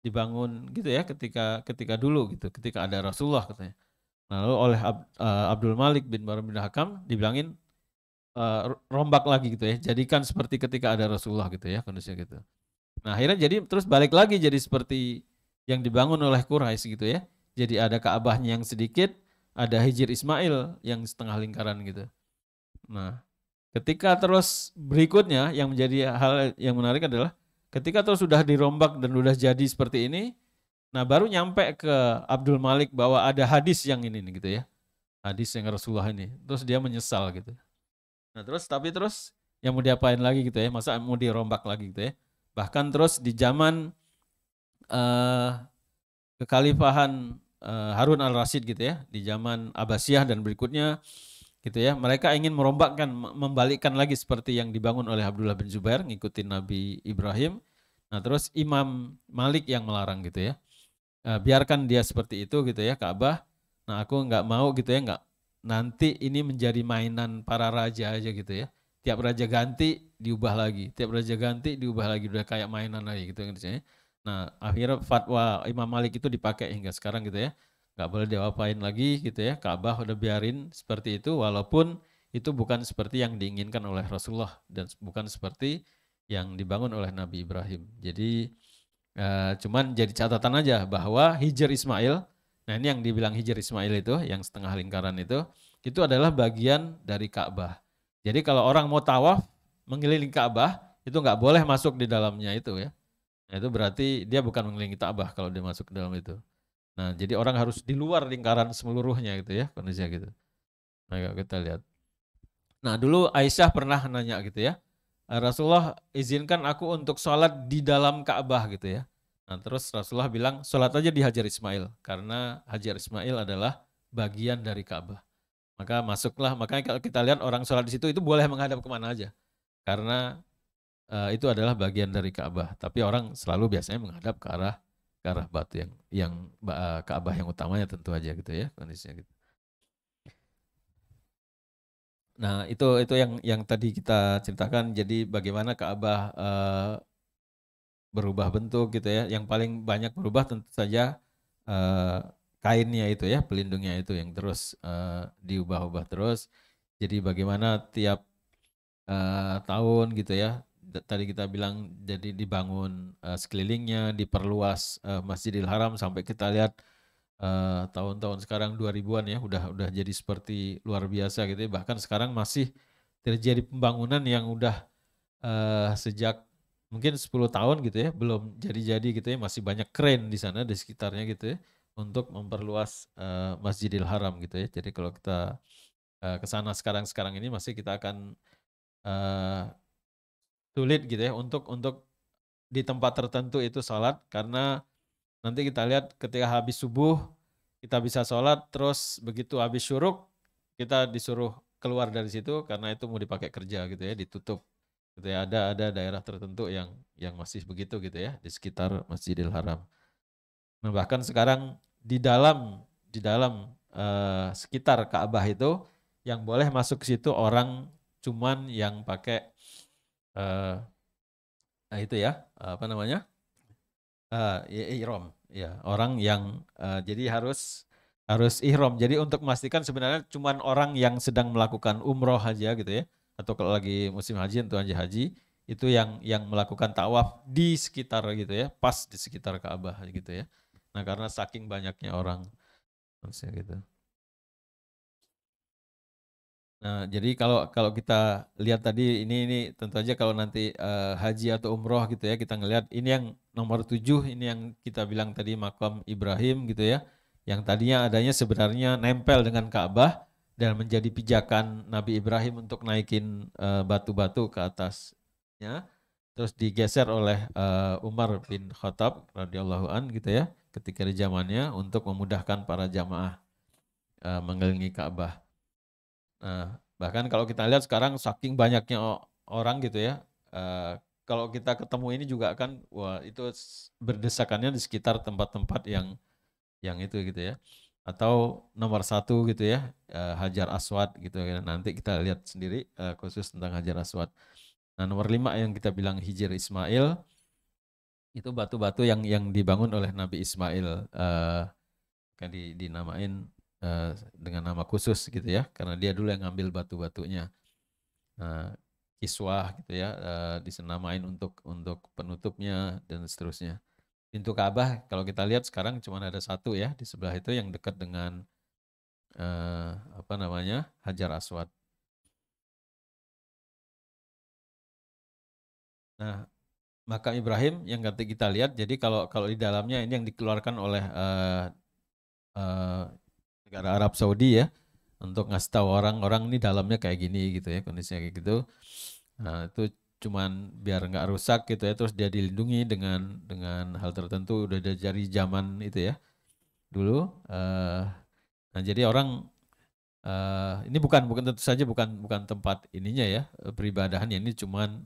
dibangun gitu ya, ketika dulu gitu, ketika ada Rasulullah katanya. Nah, lalu oleh Abdul Malik bin Marwan bin Hakam dibilangin rombak lagi gitu ya, jadikan seperti ketika ada Rasulullah gitu ya, kondisinya gitu. Nah, akhirnya jadi terus balik lagi jadi seperti yang dibangun oleh Quraisy gitu ya. Jadi ada Ka'bahnya yang sedikit, ada Hijr Ismail yang setengah lingkaran gitu. Nah, ketika terus berikutnya yang menjadi hal yang menarik adalah ketika terus sudah dirombak dan sudah jadi seperti ini, nah baru nyampe ke Abdul Malik bahwa ada hadis yang ini gitu ya. Hadis yang Rasulullah ini. Terus dia menyesal gitu. Nah, terus yang mau diapain lagi gitu ya? Masa mau dirombak lagi gitu ya? Bahkan terus di zaman kekhalifahan Harun al-Rasyid gitu ya, di zaman Abbasiyah dan berikutnya gitu ya, mereka ingin merombakkan, membalikkan lagi seperti yang dibangun oleh Abdullah bin Zubair ngikutin Nabi Ibrahim. Nah, terus Imam Malik yang melarang gitu ya. Biarkan dia seperti itu gitu ya, Ka'bah. Nah, aku nggak mau gitu ya, nggak nanti ini menjadi mainan para raja aja gitu ya. Tiap raja ganti diubah lagi, tiap raja ganti diubah lagi, udah kayak mainan lagi gitu kan. Nah, akhirnya fatwa Imam Malik itu dipakai hingga sekarang gitu ya. Nggak boleh diapain lagi gitu ya. Ka'bah udah biarin seperti itu walaupun itu bukan seperti yang diinginkan oleh Rasulullah dan bukan seperti yang dibangun oleh Nabi Ibrahim. Jadi cuman jadi catatan aja bahwa Hijr Ismail, nah ini yang dibilang Hijr Ismail itu, yang setengah lingkaran itu adalah bagian dari Ka'bah. Jadi kalau orang mau tawaf mengelilingi Ka'bah, itu nggak boleh masuk di dalamnya itu ya. Nah, itu berarti dia bukan mengelilingi Ka'bah kalau dia masuk ke dalam itu. Nah, jadi orang harus di luar lingkaran seluruhnya gitu ya, kondisinya gitu. Nah, kita lihat. Nah, dulu Aisyah pernah nanya gitu ya, Rasulullah izinkan aku untuk sholat di dalam Ka'bah gitu ya. Nah, terus Rasulullah bilang sholat aja di Hajar Ismail karena Hajar Ismail adalah bagian dari Ka'bah. Maka masuklah, makanya kalau kita lihat orang sholat di situ itu boleh menghadap kemana aja. Karena itu adalah bagian dari Ka'bah. Tapi orang selalu biasanya menghadap ke arah batu Ka'bah yang utamanya tentu aja gitu ya kondisinya gitu. Nah, itu yang tadi kita ceritakan. Jadi bagaimana Ka'bah berubah bentuk gitu ya. Yang paling banyak berubah tentu saja eh, kainnya itu ya, pelindungnya itu yang terus diubah-ubah terus. Jadi bagaimana tiap tahun gitu ya. Tadi kita bilang jadi dibangun sekelilingnya, diperluas Masjidil Haram sampai kita lihat tahun-tahun sekarang 2000-an ya udah jadi seperti luar biasa gitu ya. Bahkan sekarang masih terjadi pembangunan yang udah sejak mungkin 10 tahun gitu ya, belum jadi-jadi gitu ya, masih banyak keren di sana di sekitarnya gitu ya untuk memperluas Masjidil Haram gitu ya. Jadi kalau kita ke sana sekarang ini masih kita akan eh, sulit gitu ya untuk di tempat tertentu itu sholat karena nanti kita lihat ketika habis subuh kita bisa sholat terus begitu habis syuruk kita disuruh keluar dari situ karena itu mau dipakai kerja gitu ya ditutup gitu ya ada daerah tertentu yang masih begitu gitu ya di sekitar Masjidil Haram. Nah, bahkan sekarang di dalam sekitar Ka'bah itu yang boleh masuk ke situ orang cuman yang pakai eh, nah itu ya apa namanya ihram ya orang yang jadi harus ihram. Jadi untuk memastikan sebenarnya cuman orang yang sedang melakukan umroh aja gitu ya atau kalau lagi musim haji atau haji itu yang melakukan tawaf di sekitar gitu ya pas di sekitar Ka'bah gitu ya. Nah karena saking banyaknya orang maksudnya gitu. Nah, jadi kalau kalau kita lihat tadi ini tentu aja kalau nanti haji atau umroh gitu ya kita ngelihat ini yang nomor 7 ini yang kita bilang tadi makam Ibrahim gitu ya. Yang tadinya adanya sebenarnya nempel dengan Ka'bah dan menjadi pijakan Nabi Ibrahim untuk naikin batu-batu ke atasnya. Terus digeser oleh Umar bin Khattab radhiyallahu an gitu ya ketika di zamannya untuk memudahkan para jamaah mengelilingi Ka'bah. Nah, bahkan kalau kita lihat sekarang saking banyaknya orang gitu ya, kalau kita ketemu ini juga kan, wah itu berdesakannya di sekitar tempat-tempat yang itu gitu ya. Atau nomor satu gitu ya, Hajar Aswad gitu ya. Nanti kita lihat sendiri khusus tentang Hajar Aswad. Nah, nomor 5 yang kita bilang Hijr Ismail, itu batu-batu yang dibangun oleh Nabi Ismail, kan dinamain dengan nama khusus gitu ya, karena dia dulu yang ngambil batu-batunya. Nah, kiswah gitu ya, disenamain untuk penutupnya dan seterusnya. Pintu Ka'bah kalau kita lihat sekarang cuma ada satu ya di sebelah itu yang dekat dengan apa namanya Hajar Aswad. Nah, makam Ibrahim yang nanti kita lihat. Jadi kalau kalau di dalamnya ini yang dikeluarkan oleh eh, negara Arab Saudi ya untuk ngasih tahu orang-orang ini dalamnya kayak gini gitu ya kondisinya kayak gitu. Nah, itu cuman biar nggak rusak gitu ya, terus dia dilindungi dengan hal tertentu udah dari zaman itu ya dulu. Nah, jadi orang ini bukan bukan tentu saja bukan bukan tempat ininya ya peribadahan ya ini cuman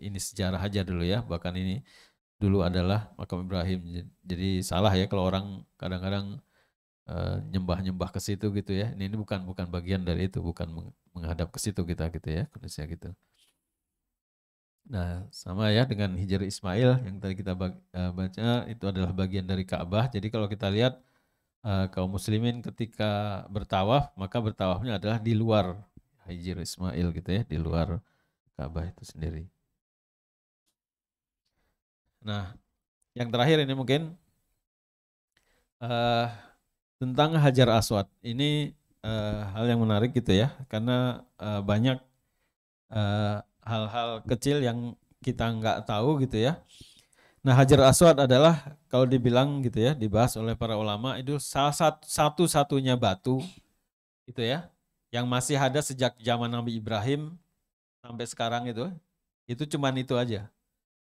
ini sejarah aja dulu ya. Bahkan ini dulu adalah makam Ibrahim. Jadi salah ya kalau orang kadang-kadang nyembah-nyembah ke situ gitu ya. Ini bukan bukan bagian dari itu, bukan menghadap ke situ kita gitu ya kondisinya gitu. Nah, sama ya dengan Hijr Ismail yang tadi kita baca itu adalah bagian dari Ka'bah. Jadi kalau kita lihat kaum muslimin ketika bertawaf, maka bertawafnya adalah di luar Hijr Ismail gitu ya, di luar Ka'bah itu sendiri. Nah, yang terakhir ini mungkin eh, tentang Hajar Aswad. Ini hal yang menarik gitu ya, karena banyak hal-hal kecil yang kita nggak tahu gitu ya. Nah, Hajar Aswad adalah kalau dibilang gitu ya, dibahas oleh para ulama itu salah satu-satunya batu itu ya yang masih ada sejak zaman Nabi Ibrahim sampai sekarang itu cuman itu aja.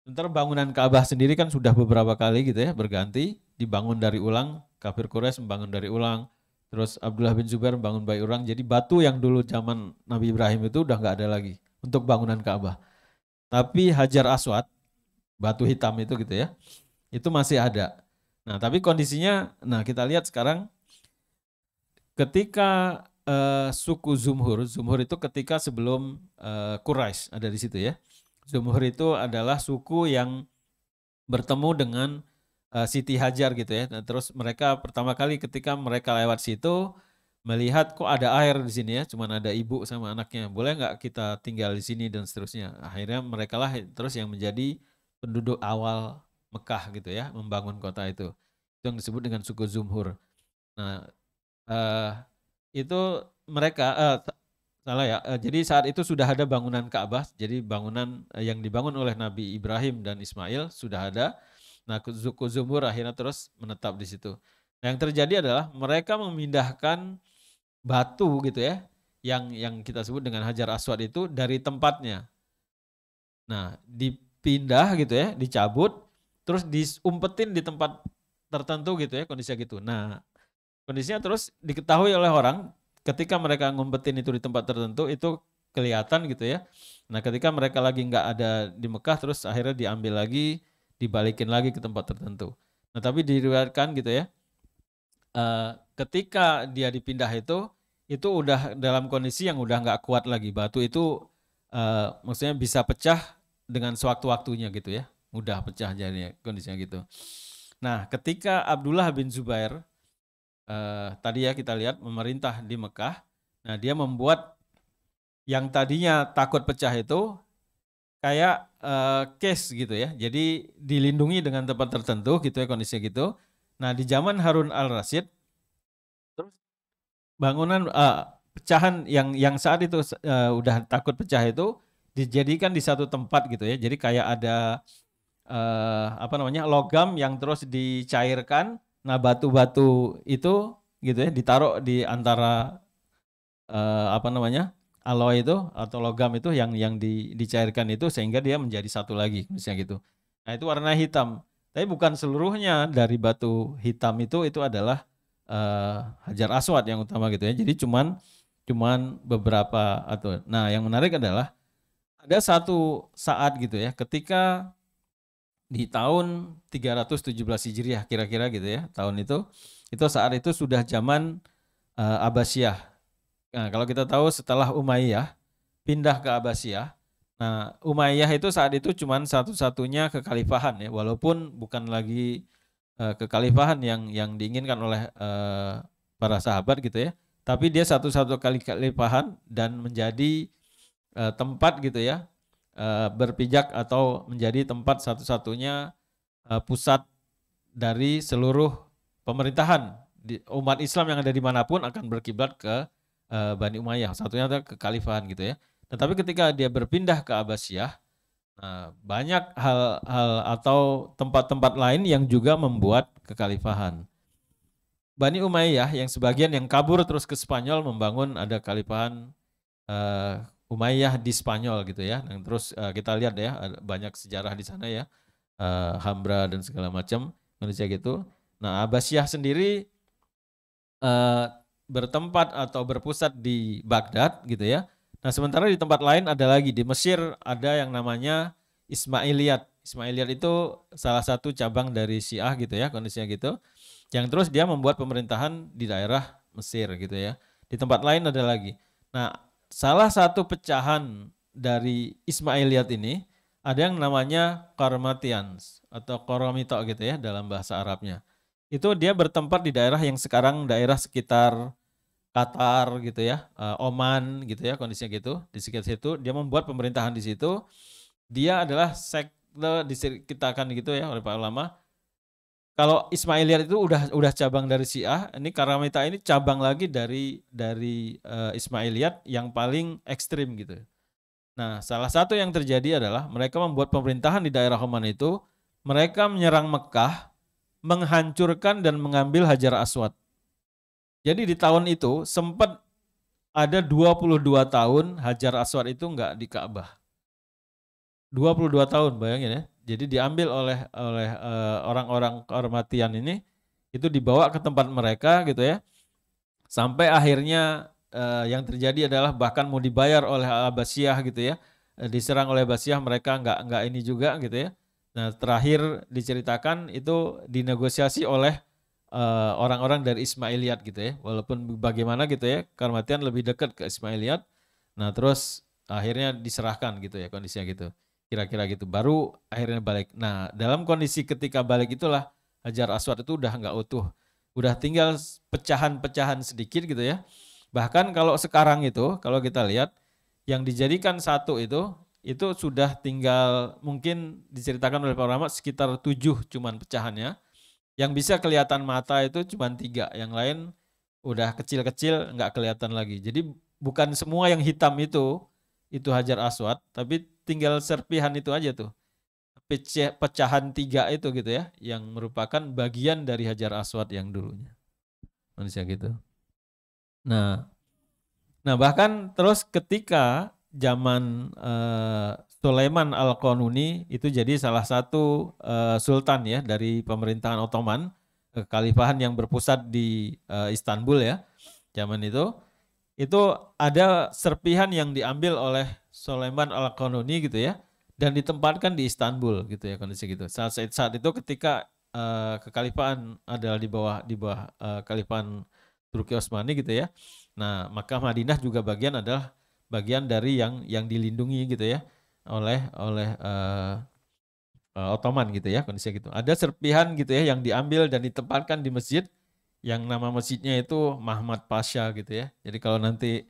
Sementara bangunan Ka'bah sendiri kan sudah beberapa kali gitu ya berganti, dibangun dari ulang, kafir Quraisy membangun dari ulang, Terus Abdullah bin Zubair bangun bait orang. Jadi batu yang dulu zaman Nabi Ibrahim itu udah nggak ada lagi untuk bangunan Ka'bah. Tapi Hajar Aswad, batu hitam itu gitu ya, itu masih ada. Nah, tapi kondisinya, nah kita lihat sekarang ketika suku Zumhur itu ketika sebelum Quraisy ada di situ ya. Zumhur itu adalah suku yang bertemu dengan Siti Hajar gitu ya. Nah, terus mereka pertama kali ketika mereka lewat situ melihat kok ada air di sini ya, cuman ada ibu sama anaknya. Boleh nggak kita tinggal di sini dan seterusnya. Akhirnya mereka lah terus yang menjadi penduduk awal Mekah gitu ya, membangun kota itu. Itu yang disebut dengan suku Zumhur. Nah, eh, itu mereka salah ya. Jadi saat itu sudah ada bangunan Ka'bah. Jadi bangunan yang dibangun oleh Nabi Ibrahim dan Ismail sudah ada. Nah, suku Zumhur akhirnya terus menetap di situ. Nah, yang terjadi adalah mereka memindahkan batu gitu ya, yang kita sebut dengan Hajar Aswad itu dari tempatnya. Nah, dipindah gitu ya, dicabut, terus diumpetin di tempat tertentu gitu ya, kondisinya gitu. Nah, kondisinya terus diketahui oleh orang ketika mereka ngumpetin itu di tempat tertentu itu kelihatan gitu ya. Nah, ketika mereka lagi nggak ada di Mekah, terus akhirnya diambil lagi, dibalikin lagi ke tempat tertentu. Nah, tapi diriwayatkan gitu ya, ketika dia dipindah itu udah dalam kondisi yang udah nggak kuat lagi. Batu itu maksudnya bisa pecah dengan sewaktu-waktunya gitu ya. Mudah pecah jadinya kondisinya gitu. Nah, ketika Abdullah bin Zubair tadi ya kita lihat memerintah di Mekah, nah dia membuat yang tadinya takut pecah itu kayak case gitu ya. Jadi dilindungi dengan tempat tertentu gitu ya kondisinya gitu. Nah, di zaman Harun al-Rasyid terus bangunan pecahan yang saat itu udah takut pecah itu dijadikan di satu tempat gitu ya. Jadi kayak ada apa namanya logam yang terus dicairkan. Nah, batu-batu itu gitu ya ditaruh di antara apa namanya alloy itu atau logam itu yang dicairkan itu sehingga dia menjadi satu lagi misalnya gitu. Nah, itu warna hitam. Tapi bukan seluruhnya dari batu hitam itu adalah Hajar Aswad yang utama gitu ya. Jadi cuman beberapa atau nah yang menarik adalah ada satu saat gitu ya ketika di tahun 317 Hijriah kira-kira gitu ya. Tahun itu saat itu sudah zaman Abbasiyah. Nah, kalau kita tahu setelah Umayyah pindah ke Abbasiyah. Nah, Umayyah itu saat itu cuman satu-satunya kekhalifahan ya, walaupun bukan lagi kekhalifahan yang diinginkan oleh para sahabat gitu ya. Tapi dia satu-satu kali kekhalifahan dan menjadi tempat gitu ya berpijak atau menjadi tempat satu-satunya pusat dari seluruh pemerintahan umat Islam yang ada dimanapun akan berkiblat ke Bani Umayyah. Satunya adalah kekhalifahan gitu ya. Tetapi ketika dia berpindah ke Abbasiyah, nah, banyak hal-hal atau tempat-tempat lain yang juga membuat kekhalifahan. Bani Umayyah yang sebagian yang kabur terus ke Spanyol membangun ada kekhalifahan Umayyah di Spanyol gitu ya. Dan terus kita lihat ya banyak sejarah di sana ya. Hambra dan segala macam manusia gitu. Nah, Abbasiyah sendiri bertempat atau berpusat di Baghdad gitu ya. Nah, sementara di tempat lain ada lagi di Mesir ada yang namanya Ismailiyat. Ismailiyat itu salah satu cabang dari Syiah gitu ya, kondisinya gitu. Yang terus dia membuat pemerintahan di daerah Mesir gitu ya. Di tempat lain ada lagi. Nah, salah satu pecahan dari Ismailiyat ini ada yang namanya Qarmatians atau Qoromito gitu ya dalam bahasa Arabnya. Itu dia bertempat di daerah yang sekarang daerah sekitar Qatar gitu ya, Oman gitu ya kondisinya gitu. Di sekitar situ dia membuat pemerintahan di situ. Dia adalah sekte diceritakan gitu ya oleh para ulama. Kalau Ismailiyat itu udah cabang dari Syiah, ini Karamita ini cabang lagi dari Ismailiyat yang paling ekstrim gitu. Nah, salah satu yang terjadi adalah mereka membuat pemerintahan di daerah Oman itu, mereka menyerang Mekah, menghancurkan dan mengambil Hajar Aswad. Jadi di tahun itu sempat ada 22 tahun Hajar Aswad itu enggak di Ka'bah. 22 tahun bayangin ya. Jadi diambil oleh orang-orang kehormatian ini itu dibawa ke tempat mereka gitu ya. Sampai akhirnya yang terjadi adalah bahkan mau dibayar oleh Abbasiyah gitu ya. Diserang oleh Abbasiyah, mereka nggak ini juga gitu ya. Nah, terakhir diceritakan itu dinegosiasi oleh orang-orang dari Ismailiyat gitu ya. Walaupun bagaimana gitu ya, Karmatian lebih dekat ke Ismailiyat. Nah, terus akhirnya diserahkan gitu ya, kondisinya gitu. Kira-kira gitu. Baru akhirnya balik. Nah, dalam kondisi ketika balik itulah Hajar Aswad itu udah nggak utuh. Udah tinggal pecahan-pecahan sedikit gitu ya. Bahkan kalau sekarang itu, kalau kita lihat yang dijadikan satu itu sudah tinggal mungkin diceritakan oleh para ulama sekitar 7 cuman pecahannya. Yang bisa kelihatan mata itu cuman 3, yang lain udah kecil-kecil nggak kelihatan lagi. Jadi bukan semua yang hitam itu Hajar Aswad, tapi tinggal serpihan itu aja tuh. Pecahan 3 itu gitu ya, yang merupakan bagian dari Hajar Aswad yang dulunya. Manusia gitu. Nah, bahkan terus ketika zaman Sulaiman Al-Qanuni itu jadi salah satu sultan ya dari pemerintahan Ottoman, kekhalifahan yang berpusat di Istanbul ya. Zaman itu ada serpihan yang diambil oleh Sulaiman Al-Qanuni gitu ya dan ditempatkan di Istanbul gitu ya, kondisi gitu. Saat itu ketika kekhalifahan adalah di bawah kekhalifahan Turki Utsmani gitu ya. Nah, maka Madinah juga adalah bagian dari yang dilindungi gitu ya oleh Ottoman gitu ya, kondisinya gitu. Ada serpihan gitu ya yang diambil dan ditempatkan di masjid yang nama masjidnya itu Mahmud Pasha gitu ya. Jadi kalau nanti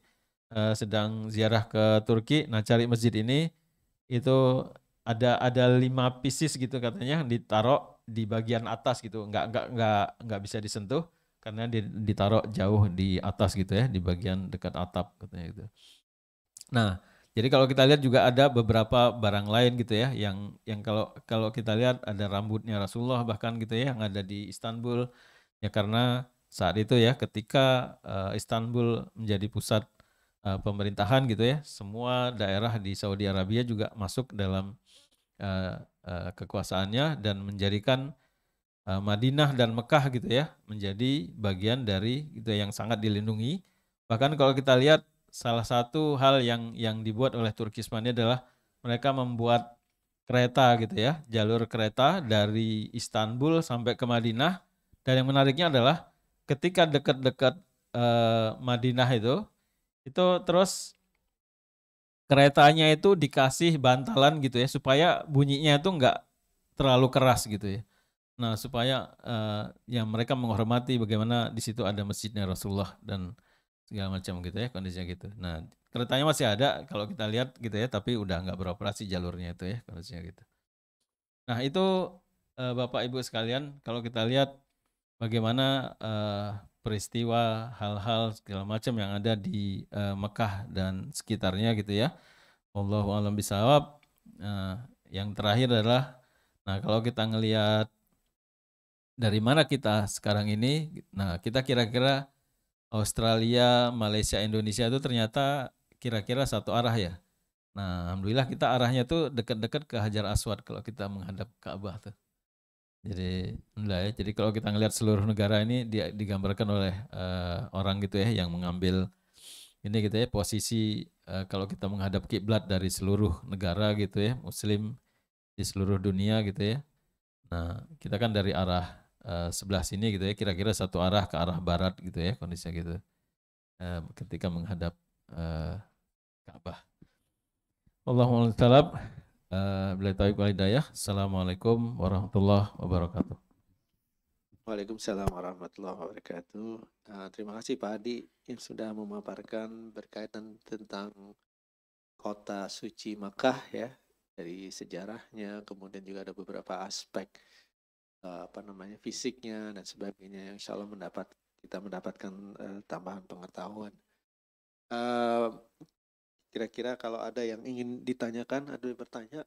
sedang ziarah ke Turki, nah cari masjid ini itu ada 5 pieces gitu katanya ditaruh di bagian atas gitu, nggak bisa disentuh karena ditaruh jauh di atas gitu ya, di bagian dekat atap katanya gitu. Nah, jadi kalau kita lihat juga ada beberapa barang lain gitu ya, yang kalau kita lihat ada rambutnya Rasulullah bahkan gitu ya, yang ada di Istanbul ya, karena saat itu ya ketika Istanbul menjadi pusat pemerintahan gitu ya, semua daerah di Saudi Arabia juga masuk dalam kekuasaannya dan menjadikan Madinah dan Mekah gitu ya menjadi bagian dari itu yang sangat dilindungi. Bahkan kalau kita lihat salah satu hal yang dibuat oleh Turki Utsmani adalah mereka membuat kereta gitu ya, jalur kereta dari Istanbul sampai ke Madinah. Dan yang menariknya adalah ketika dekat-dekat Madinah itu terus keretanya itu dikasih bantalan gitu ya supaya bunyinya itu enggak terlalu keras gitu ya. Nah, supaya ya mereka menghormati bagaimana di situ ada masjidnya Rasulullah dan segala macam gitu ya, kondisinya gitu. Nah, keretanya masih ada kalau kita lihat gitu ya, tapi udah nggak beroperasi jalurnya itu ya, kondisinya gitu. Nah, itu Bapak Ibu sekalian, kalau kita lihat bagaimana peristiwa hal-hal segala macam yang ada di Mekah dan sekitarnya gitu ya. Wallahu a'lam bishawab. Yang terakhir adalah, nah kalau kita ngelihat dari mana kita sekarang ini, nah kita kira-kira Australia, Malaysia, Indonesia itu ternyata kira-kira satu arah ya. Nah, alhamdulillah kita arahnya tuh dekat-dekat ke Hajar Aswad kalau kita menghadap Ka'bah tuh. Jadi, alhamdulillah ya. Jadi kalau kita ngelihat seluruh negara ini digambarkan oleh orang gitu ya yang mengambil ini gitu ya posisi kalau kita menghadap kiblat dari seluruh negara gitu ya, Muslim di seluruh dunia gitu ya. Nah, kita kan dari arah sebelah sini gitu ya, kira-kira satu arah ke arah barat gitu ya, kondisinya gitu. Ketika menghadap Ka'bah. Allahumma salab. Bila taufiq wal hidayah. Assalamualaikum warahmatullahi wabarakatuh. Waalaikumsalam warahmatullahi wabarakatuh. Terima kasih Pak Adi yang sudah memaparkan berkaitan tentang kota suci Makkah ya, dari sejarahnya, kemudian juga ada beberapa aspek fisiknya dan sebagainya yang insya Allah kita mendapatkan tambahan pengetahuan. Kira-kira kalau ada yang ingin ditanyakan, ada yang bertanya,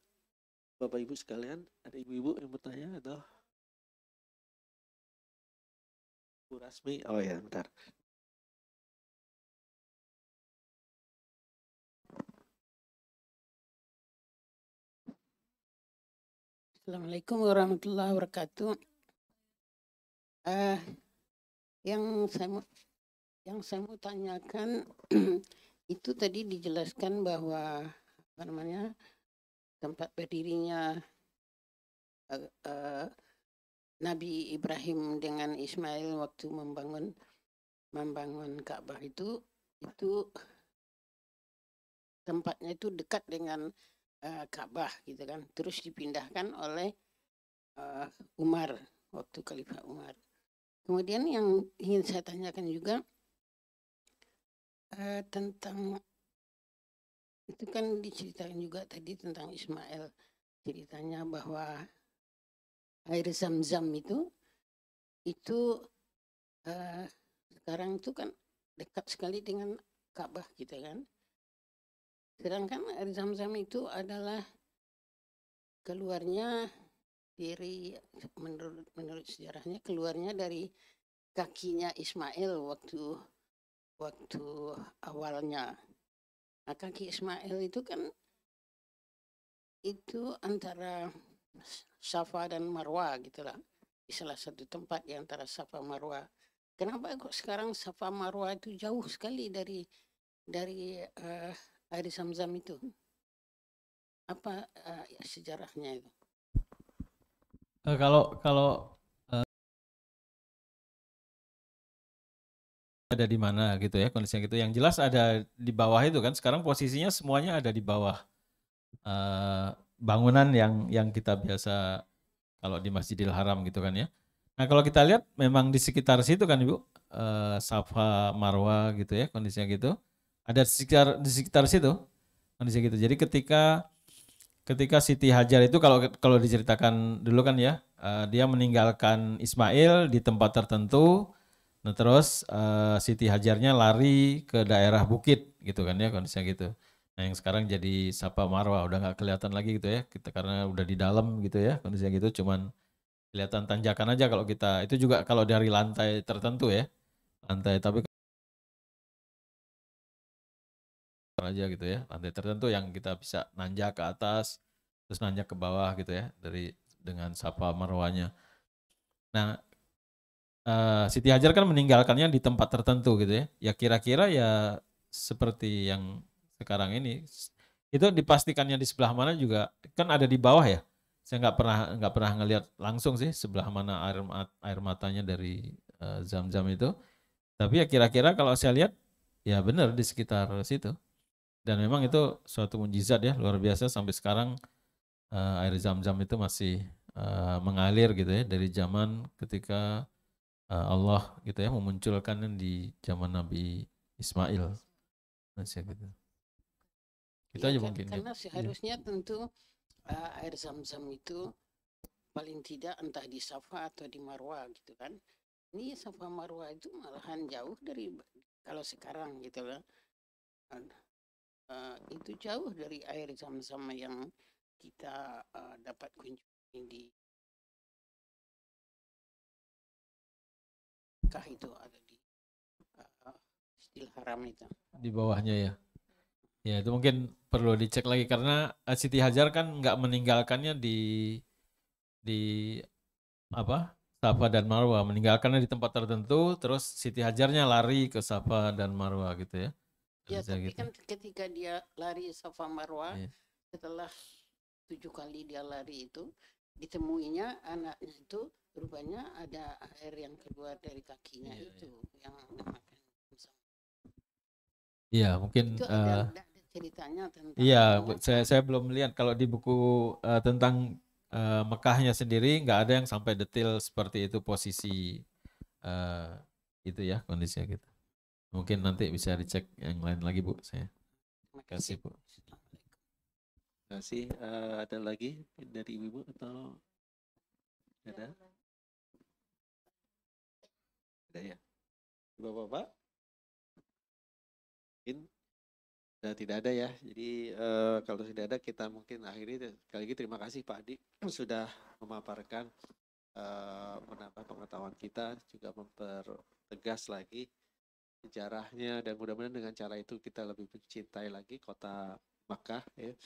Bapak Ibu sekalian, ada ibu-ibu yang bertanya atau Bu Rasmi? Oh ya, bentar. Assalamualaikum warahmatullahi wabarakatuh. Yang Yang saya mau tanyakan itu tadi dijelaskan bahwa apa namanya tempat berdirinya Nabi Ibrahim dengan Ismail waktu membangun Ka'bah itu tempatnya itu dekat dengan Ka'bah gitu kan. Terus dipindahkan oleh Umar waktu Khalifah Umar. Kemudian yang ingin saya tanyakan juga tentang itu kan diceritakan juga tadi tentang Ismail, ceritanya bahwa air Zam-Zam itu sekarang itu kan dekat sekali dengan Ka'bah gitu kan. Sedangkan air Zam-Zam itu adalah keluarnya dari menurut sejarahnya keluarnya dari kakinya Ismail waktu awalnya. Nah, kaki Ismail itu kan itu antara Safa dan Marwa gitulah. Di salah satu tempat di antara Safa Marwa. Kenapa kok sekarang Safa Marwa itu jauh sekali dari air Zam-Zam itu? Apa sejarahnya itu? Kalau ada di mana gitu ya kondisinya gitu. Yang jelas ada di bawah itu kan. Sekarang posisinya semuanya ada di bawah bangunan yang kita biasa kalau di Masjidil Haram gitu kan ya. Nah kalau kita lihat memang di sekitar situ kan Ibu, Safa Marwa gitu ya kondisinya gitu. Ada di sekitar situ kondisinya gitu. Jadi ketika Siti Hajar itu kalau diceritakan dulu kan ya, dia meninggalkan Ismail di tempat tertentu. Nah terus Siti Hajarnya lari ke daerah bukit gitu kan ya kondisinya gitu. Nah yang sekarang jadi Safa Marwa udah nggak kelihatan lagi gitu ya kita karena udah di dalam gitu ya kondisinya gitu cuman kelihatan tanjakan aja kalau kita itu juga kalau dari lantai tertentu ya lantai tapi aja gitu ya lantai tertentu yang kita bisa nanjak ke atas terus nanjak ke bawah gitu ya dengan Safa Marwanya. Nah Siti Hajar kan meninggalkannya di tempat tertentu gitu ya. Ya kira-kira ya seperti yang sekarang ini. Itu dipastikannya di sebelah mana juga kan ada di bawah ya. Saya nggak pernah ngelihat langsung sih sebelah mana air matanya dari Zam-Zam itu. Tapi ya kira-kira kalau saya lihat ya benar di sekitar situ. Dan memang itu suatu mujizat ya luar biasa sampai sekarang air Zam-Zam itu masih mengalir gitu ya dari zaman ketika Allah gitu ya memunculkan di zaman Nabi Ismail. Masih gitu. Kita Ya, aja mungkin. karena seharusnya tentu air Zam-Zam itu paling tidak entah di Safa atau di Marwa gitu kan. Ini Safa Marwa itu malahan jauh dari kalau sekarang gitu kan. Itu jauh dari air Zam-Zam yang kita dapat kunjungi di Mekah itu ada di Masjidil Haram itu. Di bawahnya ya. Ya itu mungkin perlu dicek lagi karena Siti Hajar kan nggak meninggalkannya di apa Safa dan Marwa, meninggalkannya di tempat tertentu, terus Siti Hajarnya lari ke Safa dan Marwa gitu ya. Ya, Bisa tapi gitu. kan ketika dia lari Safa Marwa, Iya. setelah 7 kali dia lari itu, ditemuinya anaknya itu rupanya ada air yang keluar dari kakinya Iya, itu yang dinamakan Zam-Zam. Iya, mungkin Itu ada ceritanya tentang iya, ininya. saya belum lihat kalau di buku tentang Mekahnya sendiri nggak ada yang sampai detail seperti itu posisi itu ya kondisinya gitu. Mungkin nanti bisa dicek yang lain lagi Bu. Saya Terima kasih Bu. Assalamualaikum. Terima kasih. Ada lagi dari Ibu atau ada? Ada ya. Bapak-bapak? Mungkin tidak ada ya. Jadi kalau tidak ada kita mungkin akhiri. Sekali lagi terima kasih Pak Adi sudah memaparkan menambah pengetahuan kita juga mempertegas lagi sejarahnya dan mudah-mudahan dengan cara itu kita lebih mencintai lagi kota Makkah ya.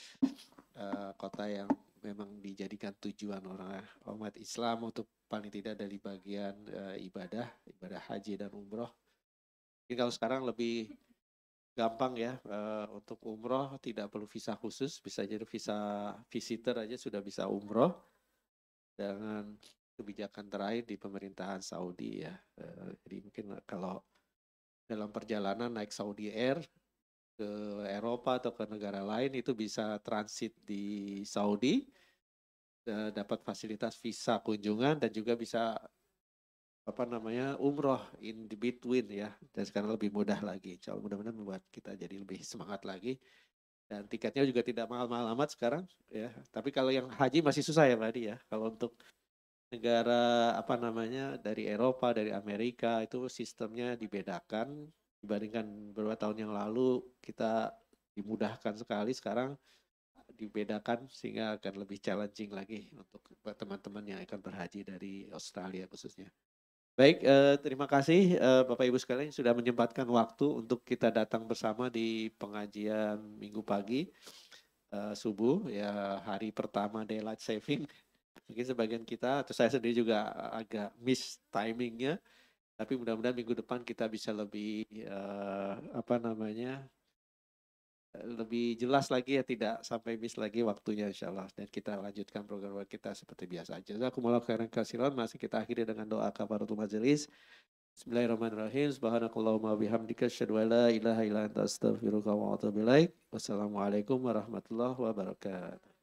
Kota yang memang dijadikan tujuan orang umat Islam untuk paling tidak dari bagian ibadah haji dan umroh Jadi kalau sekarang lebih gampang ya untuk umroh tidak perlu visa khusus, bisa jadi visa visitor aja sudah bisa umroh dengan kebijakan terakhir di pemerintahan Saudi ya. Jadi mungkin kalau dalam perjalanan naik Saudi Air ke Eropa atau ke negara lain itu bisa transit di Saudi, dapat fasilitas visa kunjungan dan juga bisa umroh in the between ya, dan sekarang lebih mudah lagi. Insya Allah mudah-mudahan membuat kita jadi lebih semangat lagi, dan tiketnya juga tidak mahal-mahal amat sekarang ya. Tapi kalau yang haji masih susah ya Pak Adi ya. Kalau untuk negara dari Eropa, dari Amerika itu sistemnya dibedakan dibandingkan beberapa tahun yang lalu. Kita dimudahkan sekali, sekarang dibedakan sehingga akan lebih challenging lagi untuk teman-teman yang akan berhaji dari Australia khususnya. Baik, terima kasih Bapak Ibu sekalian sudah menyempatkan waktu untuk kita datang bersama di pengajian Minggu pagi subuh ya, hari pertama daylight saving. Mungkin sebagian kita atau saya sendiri juga agak miss timingnya, tapi mudah-mudahan minggu depan kita bisa lebih lebih jelas lagi ya, tidak sampai miss lagi waktunya insya Allah, dan kita lanjutkan program kita seperti biasa. Jazakumullah khairan katsiran. Masih kita akhiri dengan doa kafaratul majelis. Bismillahirrahmanirrahim. Subhanakallahumma bihamdika asyhadu an la ilaha illa anta astaghfiruka wa atubu ilaik. Wassalamualaikum warahmatullahi wabarakatuh.